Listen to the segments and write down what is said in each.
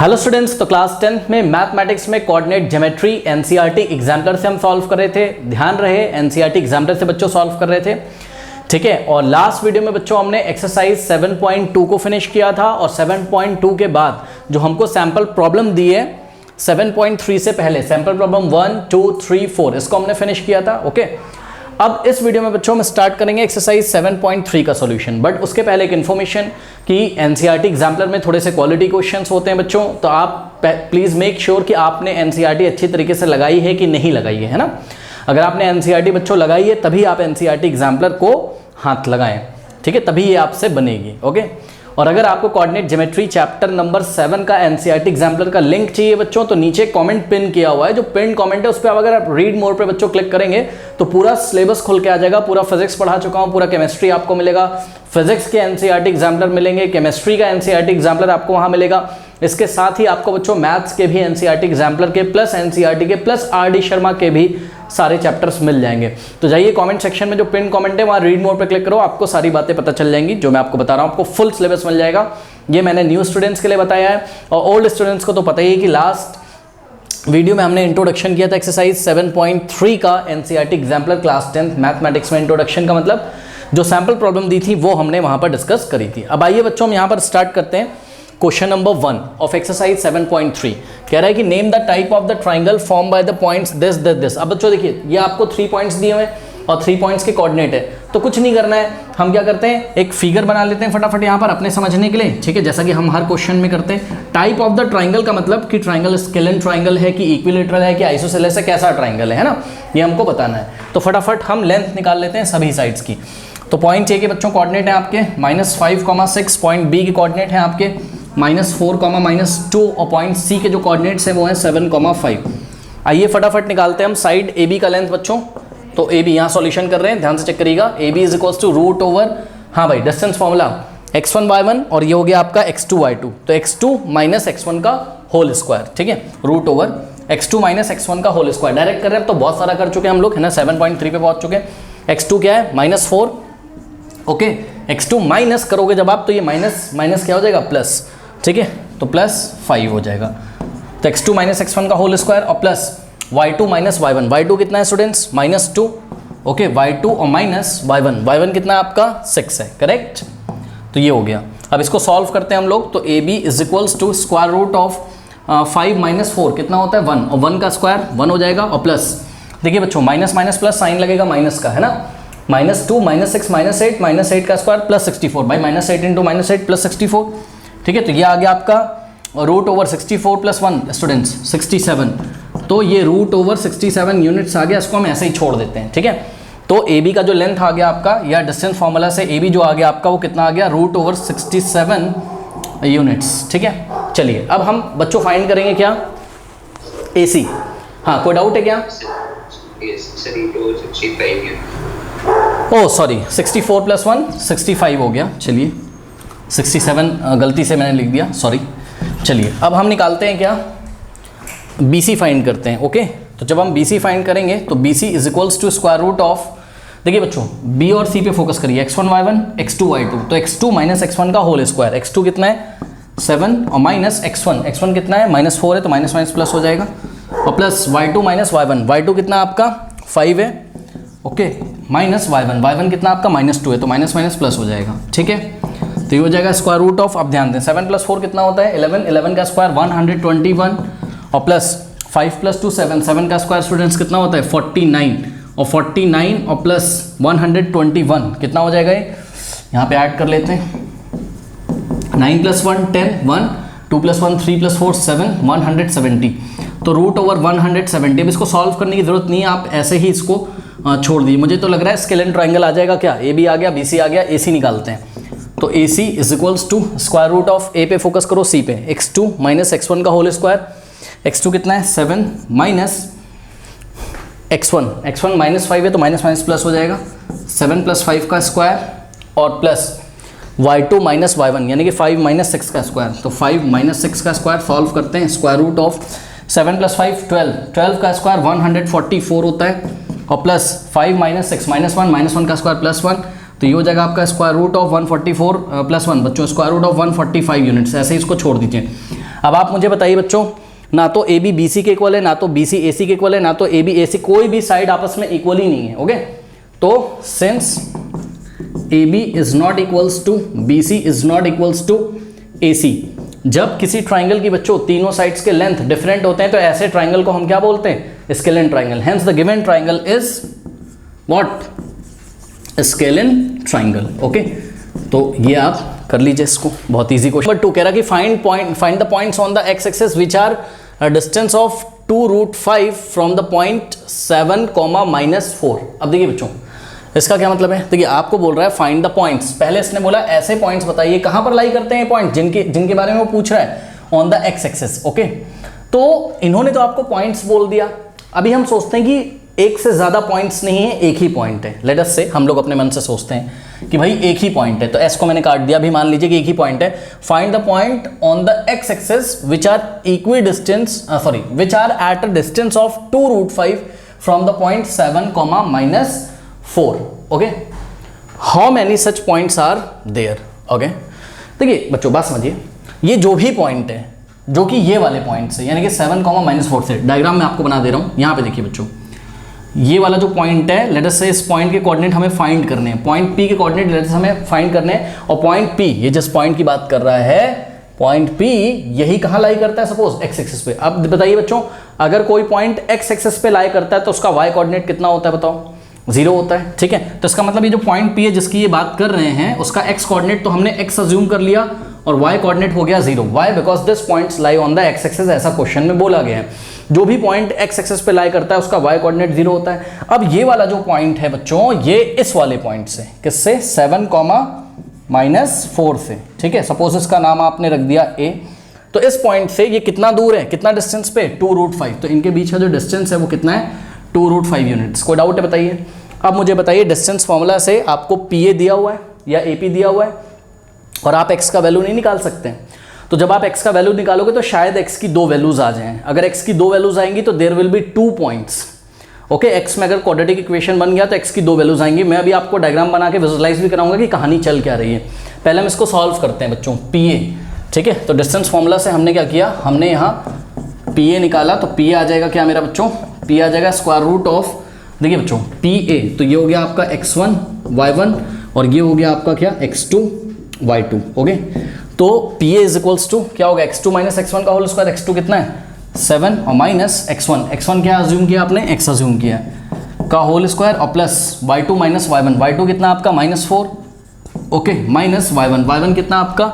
Hello students, तो class 10 में mathematics में कोऑर्डिनेट ज्योमेट्री एनसीईआरटी एग्जाम्पलर से हम सॉल्व कर रहे थे। ध्यान रहे एनसीईआरटी एग्जाम्पलर से बच्चों सॉल्व कर रहे थे, ठीक है। और लास्ट वीडियो में बच्चों हमने एक्सरसाइज 7.2 को फिनिश किया था और 7.2 के बाद जो हमको सैंपल प्रॉब्लम दी है 7.3 से पहले सैंपल प्रॉब्लम 1, 2, 3, 4 इसको हमने फिनिश किया था, ओके। अब इस वीडियो में बच्चों हम स्टार्ट करेंगे एक्सरसाइज 7.3 का सॉल्यूशन। बट उसके पहले एक इन्फॉर्मेशन कि एनसीईआरटी एग्जाम्पलर में थोड़े से क्वालिटी क्वेश्चंस होते हैं बच्चों, तो आप प्लीज़ मेक श्योर कि आपने एनसीईआरटी अच्छी तरीके से लगाई है कि नहीं लगाई है ना। अगर आपने एनसीईआरटी बच्चों लगाई है तभी आप एनसीईआरटी एग्जाम्पलर को हाथ लगाएं, ठीक है, तभी ये आपसे बनेगी, ओके। और अगर आपको कोऑर्डिनेट ज्योमेट्री चैप्टर नंबर 7 का एनसीईआरटी एग्जाम्पलर का लिंक चाहिए बच्चों, तो नीचे कमेंट पिन किया हुआ है, जो पिन कमेंट है उस पर अगर आप रीड मोर पे बच्चों क्लिक करेंगे तो पूरा सिलेबस खुल के आ जाएगा। पूरा फिजिक्स पढ़ा चुका हूँ, पूरा केमिस्ट्री आपको मिलेगा, फिजिक्स के एनसीईआरटी एग्जाम्पलर मिलेंगे, केमिस्ट्री का एनसीईआरटी एग्जाम्पलर आपको वहाँ मिलेगा। इसके साथ ही आपको बच्चों मैथ्स के भी एनसीईआरटी एग्जाम्पलर के प्लस एनसीईआरटी के प्लस आरडी शर्मा के भी सारे चैप्टर्स मिल जाएंगे। तो जाइए कमेंट सेक्शन में जो पिन कमेंट है वहाँ रीड मोड पे क्लिक करो, आपको सारी बातें पता चल जाएंगी जो मैं आपको बता रहा हूँ। आपको फुल सिलेबस मिल जाएगा। ये मैंने न्यू स्टूडेंट्स के लिए बताया है, और ओल्ड स्टूडेंट्स को तो पता ही है कि लास्ट वीडियो में हमने इंट्रोडक्शन किया था एक्सरसाइज 7.3 का एनसीईआरटी एग्जाम्पलर क्लास 10 मैथमेटिक्स में। इंट्रोडक्शन का मतलब जो सैम्पल प्रॉब्लम दी थी वो हमने वहाँ पर डिस्कस करी थी। अब आइए बच्चों हम यहाँ पर स्टार्ट करते हैं। क्वेश्चन नंबर 1 ऑफ एक्सरसाइज 7.3 कह रहा है कि name the type of the triangle form by the points this this this. अब बच्चों देखिए, ये आपको 3 पॉइंट्स दिए हुए हैं और 3 पॉइंट्स के कोऑर्डिनेट है, तो कुछ नहीं करना है। हम क्या करते हैं, एक फिगर बना लेते हैं फटाफट यहाँ पर अपने समझने के लिए, ठीक है, जैसा कि हम हर क्वेश्चन में करते हैं। टाइप ऑफ द ट्राइंगल का मतलब कि ट्राइंगल स्केलेन ट्राइंगल है कि इक्विलेटरल है कि आइसोसेलेस है, कैसा ट्राइंगल है ना, ये हमको बताना है। तो फटाफट हम लेंथ निकाल लेते हैं सभी साइड्स की। तो पॉइंट ए के बच्चों कोऑर्डिनेट है आपके -5,6, पॉइंट बी के कोऑर्डिनेट है आपके -4, -2, और पॉइंट सी के जो कोऑर्डिनेट्स हैं वो हैं 7,5। आइए फटाफट निकालते हैं हम साइड ए बी का लेंथ बच्चों। तो ए बी यहाँ सॉल्यूशन कर रहे हैं, ध्यान से चेक करिएगा। A B is equals to root over, हाँ भाई, डिस्टेंस फॉर्मूला x1 y1 और ये हो गया आपका x2 y2, तो x2 माइनस x1 का होल स्क्वायर, ठीक है, root over x2 minus x1 का होल स्क्वायर। डायरेक्ट कर रहे हैं तो बहुत सारा कर चुके हैं हम लोग, है ना, 7.3 पे पहुंच चुके हैं। x2 क्या है -4, ओके। x2 माइनस करोगे जब आप तो ये माइनस माइनस क्या हो जाएगा, प्लस, ठीक है, तो +5 हो जाएगा। तो x2 माइनस x1 का होल स्क्वायर और plus y2 minus y1। y2 कितना है स्टूडेंट्स, -2, ओके, y2 और माइनस y1, y1 कितना है आपका 6 है, करेक्ट। तो ये हो गया। अब इसको सॉल्व करते हैं हम लोग। तो A B is equals to square root of 5 minus 4 कितना होता है 1, और 1 का स्क्वायर 1 हो जाएगा, और प्लस देखिए बच्चों माइनस माइनस प्लस साइन लगेगा माइनस का, है ना, -2 -6 -8 -8 का स्क्वायर +64 भाई, -8 इंटू -8 +64, ठीक है। तो ये आ गया आपका रूट ओवर 64 + 1 स्टूडेंट्स 67। तो ये रूट ओवर 67 यूनिट्स आ गया, इसको हम ऐसे ही छोड़ देते हैं, ठीक है। तो ए बी का जो लेंथ आ गया आपका, या डिस्टेंस फार्मूला से ए बी जो आ गया आपका वो कितना आ गया, रूट ओवर 67 यूनिट्स, ठीक है। चलिए अब हम बच्चों फाइंड करेंगे क्या, ए सी। हाँ, कोई डाउट है क्या? ओह सॉरी, 64 + 1 65 हो गया। चलिए 67 गलती से मैंने लिख दिया, सॉरी। चलिए अब हम निकालते हैं क्या, BC फाइंड करते हैं, ओके। तो जब हम BC फाइंड करेंगे तो BC is equals to square root of, देखिए बच्चों B और C पे फोकस करिए, x1 y1 x2 y2, तो x2 माइनस x1 का होल स्क्वायर, x2 कितना है 7 और माइनस x1 कितना है -4 है, तो माइनस माइनस प्लस हो जाएगा, और प्लस y2 माइनस y1 कितना आपका 5 है, ओके, माइनस y1 कितना आपका -2 है, तो माइनस माइनस प्लस हो जाएगा, ठीक है। तो ये हो जाएगा स्क्वायर रूट ऑफ, अब ध्यान दें 7 + 4 कितना होता है 11, 11 का स्क्वायर 121, और प्लस 5 + 2 7, 7 का स्क्वायर स्टूडेंट्स कितना होता है 49, और 49 और प्लस 121 कितना हो जाएगा, ये यहाँ पे ऐड कर लेते हैं, 9 + 1 10, 1 2 + 1 3 + 4 7, 170, तो रूट ओवर 170। अब इसको सॉल्व करने की जरूरत नहीं है, आप ऐसे ही इसको छोड़ दिए। मुझे तो लग रहा है स्केलेन ट्राइंगल आ जाएगा क्या, ए बी आ गया, BC आ गया, AC निकालते हैं। तो AC is equals to square root of A पे फोकस करो, C पे x2 माइनस x1 का होल स्क्वायर, x2 कितना है 7 माइनस x1 -5 है तो माइनस माइनस प्लस हो जाएगा, 7 + 5 का स्क्वायर और प्लस y2 माइनस y1 यानी कि 5 - 6 का स्क्वायर, तो 5 - 6 का स्क्वायर सॉल्व करते हैं। स्क्वायर रूट ऑफ 7 + 5 12, 12 का स्क्वायर 144 होता है, और प्लस 5 - 6 -1 का स्क्वायर +1, तो ये हो जाएगा आपका स्क्वायर रूट ऑफ 144 + 1 बच्चों स्क्वायर रूट ऑफ 145 यूनिट्स, ऐसे ही इसको छोड़ दीजिए। अब आप मुझे बताइए बच्चों, ना तो ए बी बी सी के इक्वल है, ना तो बी सी ए सी के इक्वल है, ना तो ए बी ए सी, कोई भी साइड आपस में इक्वल ही नहीं है। ओके, तो since A B is not equals to B C is not equals to A C, जब किसी ट्राइंगल की बच्चों तीनों साइड्स के लेंथ डिफरेंट होते हैं तो ऐसे ट्राइंगल को हम क्या बोलते हैं? Scalene triangle. Hence the given triangle is what? Scalene triangle. Okay, तो ये आप कर लीजिए इसको, बहुत इजी क्वेश्चन। नंबर 2 कह रहा कि find the points on the X axis which are distance of 2√5 from the point 7, -4। अब देखिए बच्चों, इसका क्या मतलब है? देखिए आपको बोल रहा है फाइंड द पॉइंट्स, पहले इसने बोला ऐसे पॉइंट्स बताइए कहां पर लाई करते हैं पॉइंट, जिनके बारे में वो पूछ रहा है on the X axis. Okay, तो इन्होंने तो आपको पॉइंट्स बोल दिया। अभी हम सोचते हैं कि एक से ज्यादा पॉइंट्स नहीं है, एक ही पॉइंट है। लेट अस से हम लोग अपने मन से सोचते हैं कि भाई एक ही पॉइंट है, तो एस को मैंने काट दिया। अभी मान लीजिए कि एक ही पॉइंट है। Find the point on the X axis which are equidistance which are at a distance of 2√5 from the point 7, -4। Okay, how many such points are there? Okay, देखिए बच्चों बात समझिए, ये जो भी पॉइंट है जो कि ये वाले पॉइंट से यानी कि 7, -4 से, डायग्राम में आपको बना दे रहा हूं। यहां पे देखिए बच्चों, ये वाला जो पॉइंट है, लेट अस से इस पॉइंट के कोऑर्डिनेट हमें फाइंड करने हैं, पॉइंट पी के कोऑर्डिनेट लेट अस हमें फाइंड करने हैं। और पॉइंट पी, ये जिस पॉइंट की बात कर रहा है, पॉइंट पी यही कहां लाई करता है? सपोज एक्स एक्सिस पे। अब बताइए बच्चों, अगर कोई पॉइंट एक्स एक्सिस पे लाई करता है तो उसका वाई कोऑर्डिनेट कितना होता है? बताओ, 0 होता है। ठीक है, तो इसका मतलब ये जो पॉइंट पी है जिसकी ये बात कर रहे हैं, उसका एक्स कोऑर्डिनेट तो हमने एक्स अज्यूम कर लिया और वाई कोऑर्डिनेट हो गया 0। Why? Because this points lie on the X axis, ऐसा क्वेश्चन में बोला गया है। जो भी पॉइंट एक्स एक्सिस पे लाई करता है उसका वाई कोऑर्डिनेट 0 होता है। अब ये वाला जो पॉइंट है बच्चों, ये इस वाले पॉइंट से, किससे? 7, -4 से। ठीक है, सपोज इसका नाम आपने रख दिया ए, तो इस पॉइंट से ये कितना दूर है, कितना डिस्टेंस पे? 2√5। तो इनके बीच का जो डिस्टेंस है वो कितना है? 2√5 यूनिट्स। कोई डाउट है बताइए? अब मुझे बताइए, डिस्टेंस फॉर्मूला से आपको पीए दिया हुआ है या एपी दिया हुआ है और आप एक्स का वैल्यू नहीं निकाल सकते। तो जब आप x का वैल्यू निकालोगे तो शायद x की 2 वैल्यूज आ जाएं। अगर x की 2 वैल्यूज आएंगी तो there will be 2 points. Okay, x में अगर क्वाड्रेटिक इक्वेशन बन गया तो x की 2 वैल्यूज आएंगी। मैं अभी आपको डायग्राम बना के विजुअलाइज भी कराऊंगा कि कहानी चल क्या रही है। पहले हम इसको सॉल्व करते हैं बच्चों, PA। ठीक है, तो डिस्टेंस फॉर्मूला से हमने क्या किया, हमने यहाँ PA निकाला। तो PA आ जाएगा क्या मेरा बच्चों? PA आ जाएगा स्क्वायर रूट ऑफ, देखिए बच्चों PA, तो ये हो गया आपका x1 y1 और ये हो गया आपका क्या? x2 y2। ओके, तो PA इज इक्वल्स टू क्या होगा? x2 - x1 का होल स्क्वायर। x2 कितना है? 7 और माइनस x1, x1 क्या अज्यूम किया आपने? x अज्यूम किया का होल स्क्वायर और प्लस y2 - y1, y2 कितना आपका? -4। ओके, माइनस y1, y1 कितना आपका?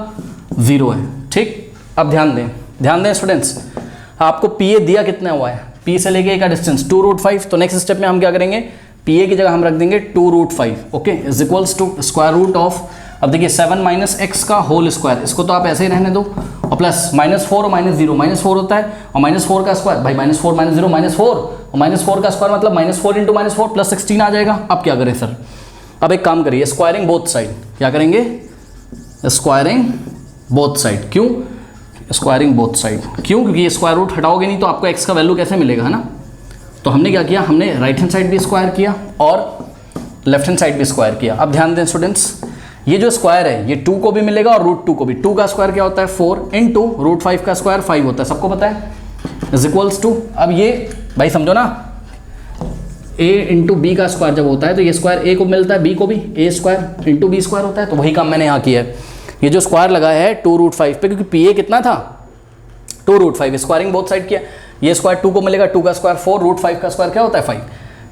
0 है। ठीक, अब ध्यान दें स्टूडेंट्स, आपको PA दिया कितना हुआ है? P से लेके का डिस्टेंस 2√5। तो नेक्स्ट स्टेप में हम क्या करेंगे? PA की जगह हम रख देंगे 2√5। Okay, is equals to square root of, अब देखिए 7 - x का होल स्क्वायर, इसको तो आप ऐसे ही रहने दो, और प्लस -4 और -0, -4 होता है और -4 का स्क्वायर, भाई -4 - 0 -4 और -4 का स्क्वायर मतलब -4 × -4 प्लस 16 आ जाएगा। अब क्या करें सर? अब एक काम करिए, स्क्वायरिंग बोथ साइड। क्या करेंगे? Squaring both side. क्यों स्क्वायरिंग बोथ साइड? क्यों? क्योंकि ये स्क्वायर रूट हटाओगे नहीं तो आपको x का वैल्यू कैसे मिलेगा, है ना? तो हमने क्या किया, हमने राइट हैंड साइड भी स्क्वायर किया और लेफ्ट हैंड साइड भी स्क्वायर किया। अब ध्यान दें स्टूडेंट्स, ये जो स्क्वायर है ये 2 को भी मिलेगा और √2 को भी। 2 का स्क्वायर क्या होता है? 4 इंटू √5 का स्क्वायर 5 होता है, सबको पता है, इज इक्वल्स टू, अब ये भाई समझो ना, a इंटू बी का स्क्वायर जब होता है तो ये स्क्वायर a को मिलता है, b को भी, a square into B square होता है। तो वही काम मैंने यहाँ किया है, ये जो स्क्वायर लगाया है 2√5 पे, क्योंकि PA कितना था? 2√5, स्क्वायरिंग बोथ साइड किया। ये स्क्वायर 2 को मिलेगा, 2 का स्क्वायर 4, √5 का स्क्वायर क्या होता है? 5।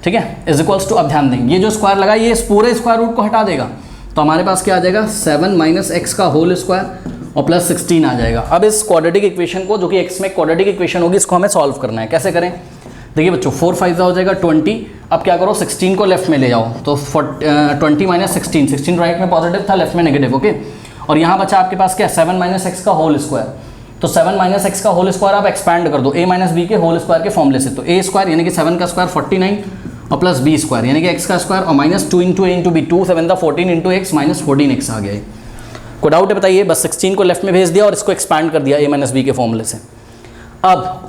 ठीक है, इज इक्वल्स टू, अब ध्यान दें, ये जो स्क्वायर लगा ये इस पूरे स्क्वायर रूट को हटा देगा, तो हमारे पास क्या आ जाएगा? 7 - x का होल स्क्वायर और प्लस 16 आ जाएगा। अब इस क्वाड्रेटिक इक्वेशन को, जो कि x में क्वाड्रेटिक इक्वेशन होगी, इसको हमें सॉल्व करना है। कैसे करें? देखिए बच्चों 4 5 हो जाएगा 20। अब क्या करो, 16 को लेफ्ट में ले जाओ, तो 20 - 16, 16 राइट में पॉजिटिव था, लेफ्ट में नेगेटिव। ओके, और यहाँ बचा आपके पास क्या? 7 - x का होल स्क्वायर। तो 7 - x का होल स्क्वायर आप एक्सपैंड कर दो a - b के होल स्क्वायर के फॉर्मूले से। तो a स्क्वायर यानी कि 7 का स्क्वायर 49 और प्लस b स्क्वायर यानी कि x का स्क्वायर और minus 2 × a × b, 2 7 14 × x minus 14x आ गया। कोई डाउट है बताइए? बस 16 को लेफ्ट में भेज दिया और इसको एक्सपैंड कर दिया a - b के फॉर्मूले से। अब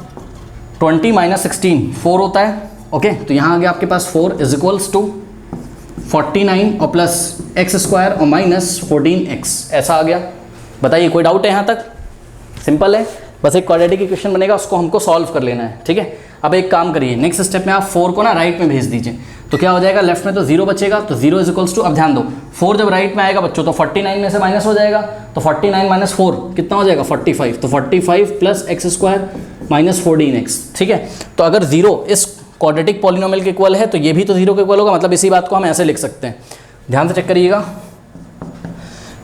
20 - 16 4 होता है। ओके, तो यहाँ आ गया आपके पास 4 इज इक्वल्स टू 49 और प्लस एक्स स्क्वायर और माइनस 14x, ऐसा आ गया। बताइए कोई डाउट है यहाँ तक? सिंपल है, बस एक क्वाड्रेटिक इक्वेशन बनेगा, उसको हमको सॉल्व कर लेना है, ठीक है। अब एक काम करिए, नेक्स्ट स्टेप में आप 4 को ना राइट में भेज दीजिए, तो क्या हो जाएगा, लेफ्ट में तो 0 बचेगा, तो 0 इज इक्वल्स टू, अब ध्यान दो 4 जब राइट में आएगा बच्चों तो 49 में से माइनस हो जाएगा, तो 49 माइनस 4 कितना हो जाएगा 45, तो 45 plus x square minus 14x, ठीक है। तो अगर 0 इस क्वाड्रेटिक पॉलिनोमियल के इक्वल है तो ये भी तो 0 के इक्वल होगा, मतलब इसी बात को हम ऐसे लिख सकते हैं, ध्यान से चेक करिएगा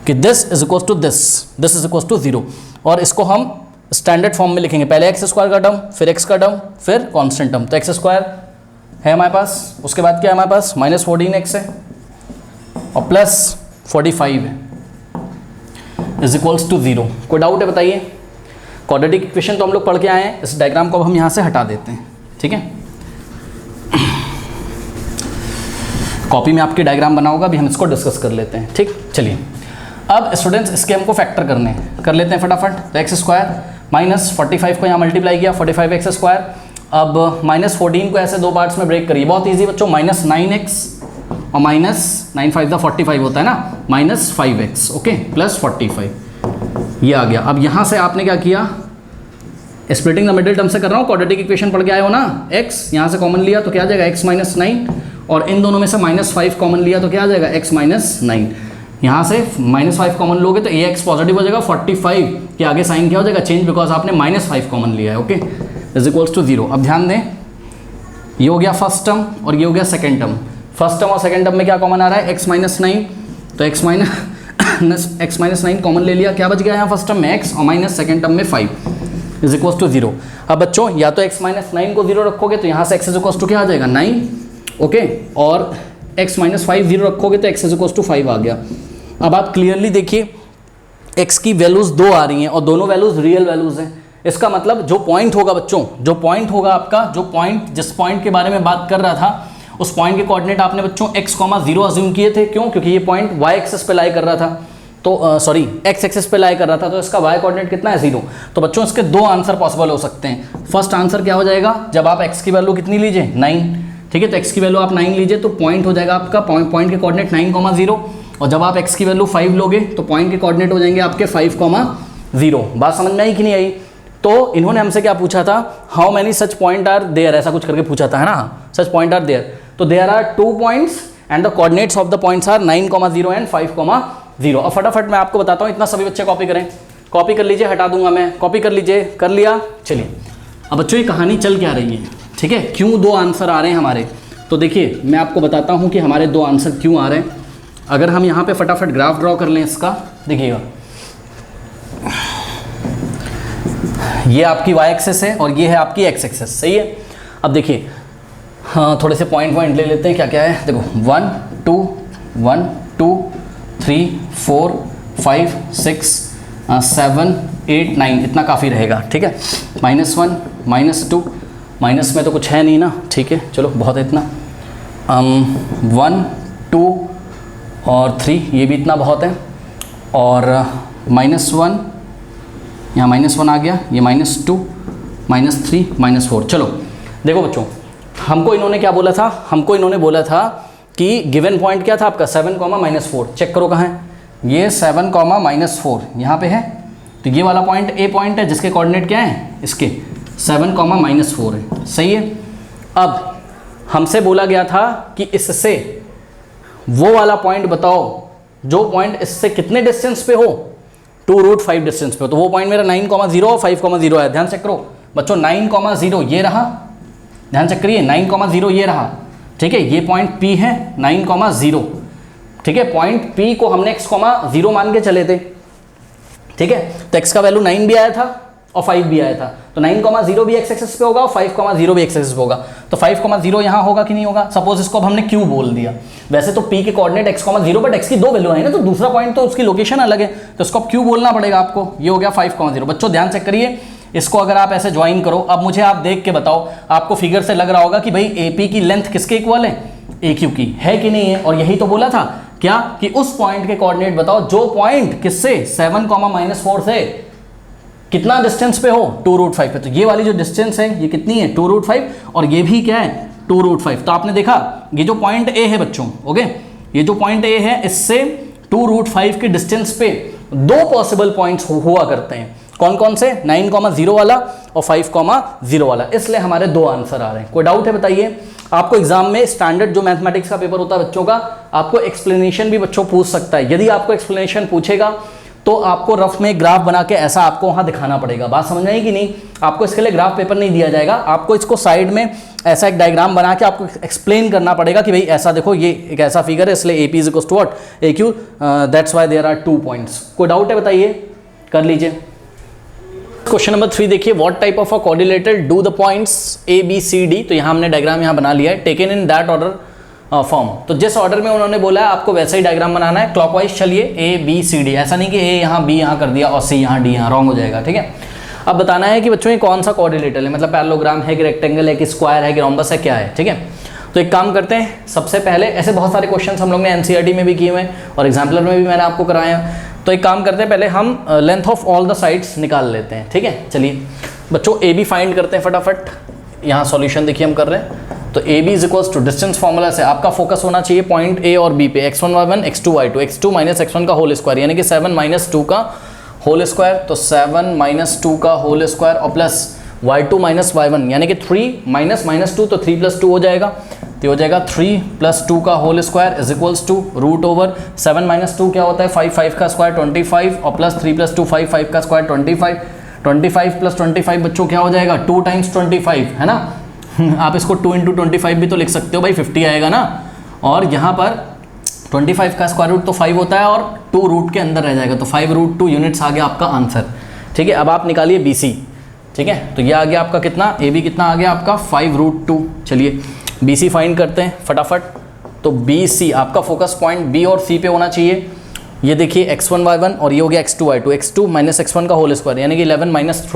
कि this is equals to this is equals to 0, और इसको हम स्टैंडर्ड फॉर्म में लिखेंगे, पहले एक्स स्क्वायर का टर्म, फिर एक्स का टर्म, फिर कांस्टेंट टर्म, तो एक्स स्क्वायर है हमारे पास, उसके बाद क्या है हमारे पास माइनस 14x है और प्लस 45 है, इज इक्वल्स टू 0। कोई डाउट है बताइए? क्वाड्रेटिक इक्वेशन तो हम लोग पढ़ के आए हैं, इस डायग्राम को अब हम यहाँ से हटा देते हैं, ठीक है। कॉपी में आपके डायग्राम बना होगा, अभी हम इसको डिस्कस कर लेते हैं, ठीक। चलिए अब स्टूडेंट्स इसके हमको फैक्टर करने हैं, कर लेते हैं फटाफट। तो एक्स स्क्वायर माइनस 45 को यहाँ मल्टीप्लाई किया, 45 एक्स स्क्वायर, अब माइनस 14 को ऐसे दो पार्ट्स में ब्रेक करिए, बहुत ईजी बच्चों, माइनस 9x और माइनस 9 5 45 होता है ना, माइनस 5x, ओके, प्लस 45 ये आ गया। अब यहाँ से आपने क्या किया, स्प्लिटिंग द मिडिल टर्म से कर रहा हूँ, क्वाड्रेटिक इक्वेशन पढ़ के आए हो ना, x यहाँ से कॉमन लिया तो क्या आ जाएगा x माइनस 9, और इन दोनों में से माइनस 5 कॉमन लिया तो क्या आ जाएगा x माइनस 9, यहाँ से माइनस 5 कॉमन लोगे तो ax पॉजिटिव हो जाएगा, 45 के आगे साइन क्या हो जाएगा चेंज, बिकॉज आपने माइनस 5 कॉमन लिया है, ओके, इज इक्वल्स टू 0। अब ध्यान दें, ये हो गया फर्स्ट टर्म और ये हो गया सेकेंड टर्म, फर्स्ट टर्म और सेकेंड टर्म में क्या कॉमन आ रहा है x माइनस 9, तो x माइनस 9 कॉमन ले लिया, क्या बच गया यहाँ फर्स्ट टर्म में x और माइनस सेकेंड टर्म में 5 इज इक्वल्स टू 0। अब बच्चों या तो x माइनस 9 को 0 रखोगे तो यहाँ से x इज इक्वल्स टू क्या आ जाएगा 9, ओके, और x माइनस 5 0 रखोगे तो x इज इक्वल्स टू 5 आ गया। अब आप क्लियरली देखिए x की वैल्यूज़ 2 आ रही हैं और दोनों वैल्यूज़ रियल वैल्यूज़ हैं, इसका मतलब जो पॉइंट होगा बच्चों, जो पॉइंट होगा आपका, जो पॉइंट जिस पॉइंट के बारे में बात कर रहा था उस पॉइंट के कोऑर्डिनेट आपने बच्चों x, 0 अज्यूम किए थे, क्यों, क्योंकि ये पॉइंट y एक्सिस पे लाई कर रहा था, तो सॉरी x एक्सिस पे लाई कर रहा था, तो इसका y कोऑर्डिनेट कितना है 0। तो बच्चों इसके दो आंसर पॉसिबल हो सकते हैं। फर्स्ट आंसर क्या हो जाएगा, जब आप x की वैल्यू कितनी लीजिए 9, ठीक है, तो x की वैल्यू आप 9 लीजिए तो पॉइंट हो जाएगा आपका, पॉइंट के कोऑर्डिनेट 9, 0, और जब आप x की वैल्यू 5 लोगे तो पॉइंट के कोऑर्डिनेट हो जाएंगे आपके 5, 0। बात समझ में आई कि नहीं आई? तो इन्होंने हमसे क्या पूछा था, how many such point are there, ऐसा कुछ करके पूछा था, है ना, सच पॉइंट आर देयर, तो there are 2 points and the coordinates of the points are 9, 0 and 5, 0। अब फटाफट मैं आपको बताता हूँ, इतना सभी बच्चे कॉपी करें, कॉपी कर लीजिए, हटा दूंगा मैं, कॉपी कर लीजिए, कर लिया। चलिए अब बच्चों ये कहानी चल क्या रही है, ठीक है, क्यों 2 आंसर आ रहे हैं हमारे, तो देखिए मैं आपको बताता हूँ कि हमारे 2 आंसर क्यों आ रहे हैं। अगर हम यहाँ पे फटाफट ग्राफ ड्रॉ कर लें इसका, देखिएगा ये आपकी y एक्सिस है और ये है आपकी x एक्सिस, सही है। अब देखिए हाँ, थोड़े से पॉइंट ले लेते हैं, क्या क्या है, देखो 1 2 3 4 5 6 7 8 9, इतना काफ़ी रहेगा, ठीक है। -1 -2, माइनस में तो कुछ है नहीं ना, ठीक है, चलो बहुत है इतना, 1 2 और 3, ये भी इतना बहुत है, और -1 यहाँ -1 आ गया, ये -2 -3 -4। चलो देखो बच्चों, हमको इन्होंने क्या बोला था, हमको इन्होंने बोला था कि गिवन पॉइंट क्या था आपका 7, -4, चेक करो कहाँ है, ये 7, -4 यहाँ पे है, तो ये वाला पॉइंट ए पॉइंट है जिसके कोऑर्डिनेट क्या है, इसके 7, -4 है, सही है। अब हमसे बोला गया था कि इससे वो वाला पॉइंट बताओ जो पॉइंट इससे कितने डिस्टेंस पे हो, 2√5 डिस्टेंस पे हो, तो वो पॉइंट मेरा 9, 0 और 5, 0 है। ध्यान चेक करो बच्चों, 9, 0 ये रहा, ध्यान चेक करिए, 9, 0 ये रहा, ठीक है, ये पॉइंट P है 9, 0, ठीक है, पॉइंट P को हमने x, 0 मान के चले थे, ठीक है, तो x का वैल्यू 9 भी आया था और 5 भी आया था, तो 9, 0 भी x एक्सिस पे होगा और 5, 0 भी x एक्सिस पे होगा, तो 5, 0 यहाँ होगा कि नहीं होगा। सपोज इसको अब हमने q बोल दिया, वैसे तो p के कोऑर्डिनेट x, 0, बट x की 2 वैल्यू है ना, तो दूसरा पॉइंट तो उसकी लोकेशन अलग है, तो इसको अब q बोलना पड़ेगा आपको। ये हो गया 5, 0। बच्चों ध्यान चेक करिए, इसको अगर आप ऐसे ज्वाइन करो, अब मुझे आप देख के बताओ, आपको फिगर से लग रहा होगा कि भाई AP की लेंथ किसके इक्वल है, AQ की, है कि नहीं है, और यही तो बोला था क्या कि उस पॉइंट के कोऑर्डिनेट बताओ जो पॉइंट किससे 7, -4 से कितना डिस्टेंस पे हो, 2√5 पे, तो ये वाली जो डिस्टेंस है ये कितनी है 2√5, और ये भी क्या है 2√5। तो आपने देखा ये जो पॉइंट A है बच्चों, ओके, ये जो पॉइंट A है इससे 2√5 के डिस्टेंस पे 2 पॉसिबल पॉइंट्स हुआ करते हैं, कौन कौन से? 9,0 वाला और 5,0 वाला, इसलिए हमारे 2 आंसर आ रहे हैं। कोई डाउट है बताइए? आपको एग्जाम में स्टैंडर्ड जो मैथमेटिक्स का पेपर होता है बच्चों का, आपको एक्सप्लेनेशन भी बच्चों पूछ सकता है। यदि आपको एक्सप्लेनेशन पूछेगा तो आपको रफ में ग्राफ बना के ऐसा आपको वहाँ दिखाना पड़ेगा। बात समझ आई कि नहीं? आपको इसके लिए ग्राफ पेपर नहीं दिया जाएगा, आपको इसको साइड में ऐसा एक डायग्राम बना के आपको एक्सप्लेन करना पड़ेगा कि भाई ऐसा देखो, ये एक ऐसा फिगर है, इसलिए AP is to what AQ, that's why there are 2 points. कोई डाउट है बताइए? कर लीजिए। क्वेश्चन नंबर 3 देखिए, what type of a coordinator do the points ABCD। तो यहाँ हमने डायग्राम यहाँ बना लिया है, taken in that order form. तो जिस ऑर्डर में उन्होंने बोला है आपको वैसा ही डायग्राम बनाना है, क्लॉकवाइज चलिए ABCD, ऐसा नहीं कि A यहाँ B यहाँ कर दिया और C यहाँ D यहाँ, रॉन्ग हो जाएगा। ठीक है, अब बताना है कि बच्चों ये कौन सा कोऑर्डिनेटर है, मतलब पैरेललोग्राम है कि रेक्टेंगल है कि स्क्वायर है कि रोम्बस है, क्या है। ठीक है, तो एक काम करते हैं, सबसे पहले ऐसे बहुत सारे क्वेश्चन हम लोग ने NCERT में भी किए हुए हैं और एग्जाम्पलर में भी मैंने आपको कराया। तो एक काम करते हैं, पहले हम length of all the sides निकाल लेते हैं। ठीक है, चलिए बच्चों AB फाइंड करते हैं फटाफट। यहाँ सॉल्यूशन देखिए हम कर रहे हैं। तो AB is equals to distance formula से आपका फोकस होना चाहिए पॉइंट A और B पे, x1 y1 x2 y2, x2 minus x1 का होल स्क्वायर यानी कि 7 माइनस 2 का होल स्क्वायर, तो 7 माइनस 2 का होल स्क्वायर और प्लस y2 माइनस y1 यानी कि 3 माइनस माइनस 2, तो 3 प्लस 2 हो जाएगा, तो हो जाएगा 3 प्लस 2 का whole square is equals to root over 7 minus 2 क्या होता है 5, 5 का स्क्वायर 25 और प्लस 3 प्लस 2 5, 5 का स्क्वायर 25, 25 प्लस 25 बच्चों क्या हो जाएगा 2 टाइम्स 25 है ना। आप इसको 2 इंटू 25 भी तो लिख सकते हो भाई, 50 आएगा ना। और यहाँ पर 25 का स्क्वायर रूट तो 5 होता है और 2 रूट के अंदर रह जाएगा, तो 5√2 यूनिट्स आ गया आपका आंसर। ठीक है, अब आप निकालिए BC। ठीक है, तो ये आ गया आपका कितना, AB कितना आ गया आपका 5√2। चलिए BC फाइंड करते हैं फटाफट। तो BC आपका फोकस पॉइंट B और C पे होना चाहिए। ये देखिए x1 y1 और ये हो गया x2 y2, x2 minus x1 का होल स्क्वायर यानी कि 11 माइनस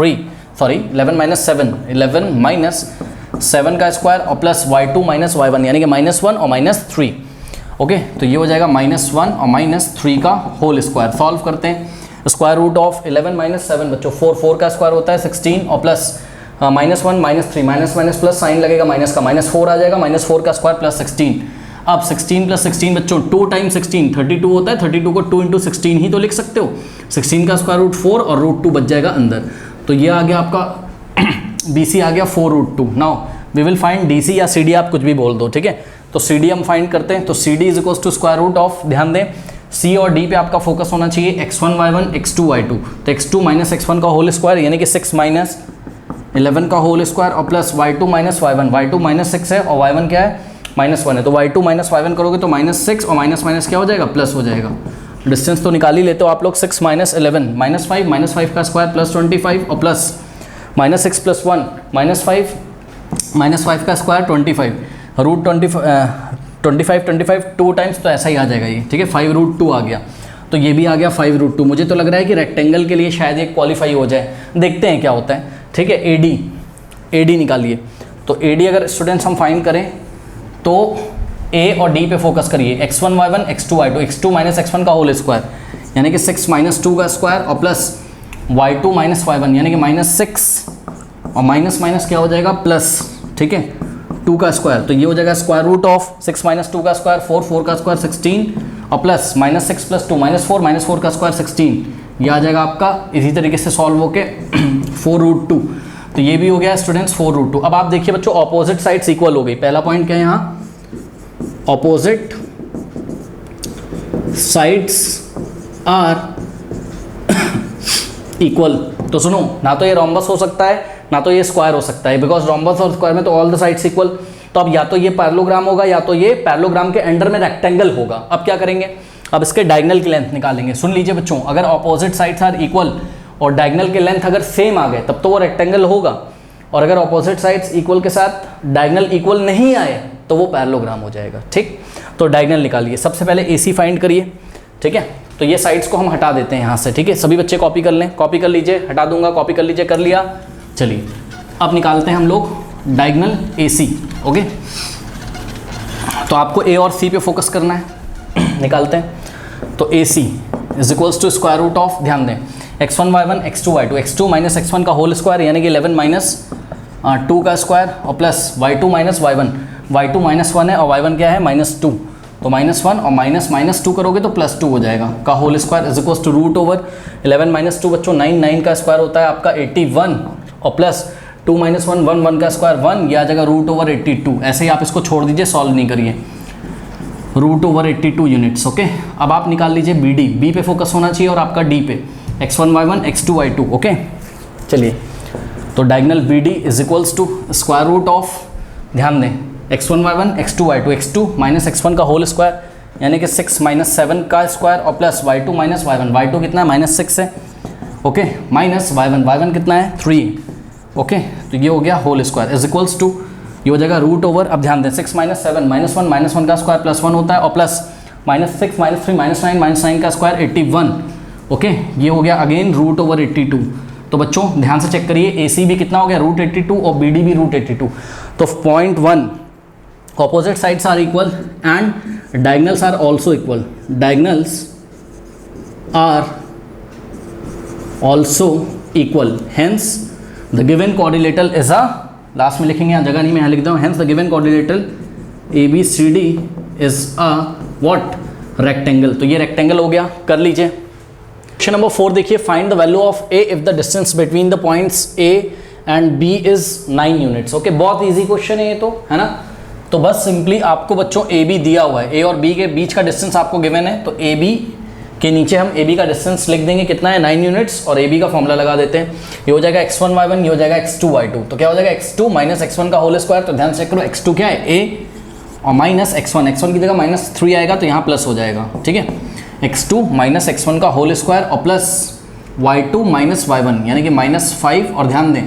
7, 11 माइनस 7 का स्क्वायर और प्लस y2 माइनस y1 यानी कि -1 और -3। ओके, तो ये हो जाएगा -1 और -3 का होल स्क्वायर। सॉल्व करते हैं, स्क्वायर रूट ऑफ 11 माइनस 7 बच्चों 4 का स्क्वायर होता है 16 और प्लस -1 -3 माइनस प्लस साइन लगेगा माइनस का, -4 आ जाएगा, -4 का स्क्वायर प्लस 16। अब 16 प्लस 16 बच्चों 2 टाइम्स 16 32 होता है, 32 को 2 इंटू 16 ही तो लिख सकते हो। 16 का स्क्वायर रूट 4 और √2 बच जाएगा अंदर, तो ये आ गया आपका BC आ गया 4√2। Now we will find DC या CD, आप कुछ भी बोल दो। ठीक है, तो CD हम फाइंड करते हैं। तो CD is equals to square root of, ध्यान दें C और D पे आपका फोकस होना चाहिए x1 y1 x2 y2, तो x2 माइनस x1 का होल स्क्वायर यानी कि 6 माइनस 11 का होल स्क्वायर और plus y2 minus y1, y2 minus 6 है और y1 क्या है -1 है, तो y2 माइनस y1 करोगे तो -6 और माइनस माइनस क्या हो जाएगा प्लस हो जाएगा। डिस्टेंस तो निकाल ही लेते हो आप लोग, 6 माइनस 11 -5 का स्क्वायर प्लस 25 और प्लस -6 प्लस 1 -5 का स्क्वायर 25 रूट 25 2 टाइम्स, तो ऐसा ही आ जाएगा ये। ठीक है, 5√2 आ गया, तो ये भी आ गया 5√2। मुझे तो लग रहा है कि रेक्टेंगल के लिए शायद ये क्वालिफाई हो जाए, देखते हैं क्या होता है। ठीक है, AD निकालिए। तो AD अगर स्टूडेंट्स हम फाइंड करें तो A और D पे फोकस करिए, x1 y1 x2 y2, x2 minus x1 का होल स्क्वायर यानी कि 6 माइनस 2 का स्क्वायर और प्लस y2 माइनस y1 यानी कि -6 और माइनस माइनस क्या हो जाएगा प्लस। ठीक है, 2 का स्क्वायर, तो ये हो जाएगा स्क्वायर रूट ऑफ 6 माइनस 2 का स्क्वायर 4 का स्क्वायर 16 और प्लस -6 प्लस 2 -4 का स्क्वायर 16, ये आ जाएगा आपका इसी तरीके से सॉल्व होके 4√2। तो ये भी हो गया स्टूडेंट्स 4√2। अब आप देखिए बच्चों ऑपोजिट साइड्स इक्वल हो गई। पहला पॉइंट क्या है यहाँ, ऑपोजिट साइड्स आर इक्वल। तो सुनो, ना तो ये रोम्बस हो सकता है ना तो ये स्क्वायर हो सकता है, बिकॉज रोम्बस और स्क्वायर में तो ऑल द साइड्स इक्वल। तो अब या तो ये पैरेललोग्राम होगा या तो ये पैरेललोग्राम के अंडर में रेक्टेंगल होगा। अब क्या करेंगे, अब इसके डायगोनल की लेंथ निकालेंगे। सुन लीजिए बच्चों, अगर ऑपोजिट साइड्स आर इक्वल और डायगोनल के लेंथ अगर सेम आ गए तब तो वो रेक्टेंगल होगा, और अगर ऑपोजिट साइड्स इक्वल के साथ डायगोनल इक्वल नहीं आए तो वो पैरेललोग्राम हो जाएगा। ठीक, तो डायगोनल निकालिए। सबसे पहले AC फाइंड करिए। ठीक है, तो ये साइड्स को हम हटा देते हैं यहाँ से। ठीक है, सभी बच्चे कॉपी कर लें, कॉपी कर लीजिए, हटा दूंगा, कॉपी कर लीजिए, कर लिया। चलिए अब निकालते हैं हम लोग डायगोनल AC। ओके, तो आपको A और C पे फोकस करना है। निकालते हैं, तो AC is equals to square root of, ध्यान दें x1 y1 x2 y2, x2 minus x1 का होल स्क्वायर यानी कि 11 माइनस 2 का स्क्वायर और plus y2 minus y1, y2 -1 है और y1 क्या है -2, तो -1 और -2 करोगे तो +2 हो जाएगा, का whole square is equal to root over 11 - 2 बच्चों 9, 9 का स्क्वायर होता है आपका 81 और प्लस 2 - 1 1 1 का स्क्वायर 1, यह आ जाएगा रूट ओवर 82। ऐसे ही आप इसको छोड़ दीजिए, सॉल्व नहीं करिए, रूट ओवर 82 यूनिट्स। ओके, अब आप निकाल लीजिए BD, B पे फोकस होना चाहिए और आपका D पे, x1 y1 x2 y2। Okay चलिए, तो diagonal BD is equals to square root of, ध्यान दें, x1 y1 x2 y2, x2 minus x1 का होल स्क्वायर यानी कि 6 - 7 का स्क्वायर और प्लस y2 - y1, y2 कितना है -6 है। ओके, माइनस y1 कितना है 3। ओके, तो ये हो गया whole square is equals to, ये हो जाएगा रूट ओवर, अब ध्यान दें 6 - 7 -1 का स्क्वायर +1 होता है और प्लस -6 - 3 - 9 का स्क्वायर 81। ओके, ये हो गया अगेन रूट ओवर 82। तो बच्चों ध्यान से चेक करिए, AC भी कितना हो गया √82 और BD भी √82। तो point 1 opposite sides are equal and diagonals are also equal, diagonals are also equal, hence the given coordinator is a, last में लिखेंगे, यहाँ जगह नहीं, मैं यहाँ लिखता हूँ, hence the given coordinator ABCD is a what, rectangle. तो ये रेक्टेंगल हो गया, कर लीजिए। क्वेश्चन नंबर 4 देखिए, find the value of A if the distance between the points A and B is 9 units. Okay, बहुत इजी क्वेश्चन है ये तो, है ना। तो बस सिंपली आपको बच्चों AB दिया हुआ है, A और B के बीच का डिस्टेंस आपको गिवन है, तो AB के नीचे हम AB का डिस्टेंस लिख देंगे, कितना है 9 यूनिट्स, और AB का फॉर्मूला लगा देते हैं। ये हो जाएगा x1 y1, ये हो जाएगा x2 y2। तो क्या हो जाएगा x2 माइनस x1 का होल स्क्वायर, तो ध्यान से चेक करो x2 क्या है A और माइनस x1 की जगह -3 आएगा तो यहाँ प्लस हो जाएगा, ठीक है। x2 माइनस x1 का होल स्क्वायर और प्लस y2 माइनस y1 यानी कि -5, और ध्यान दें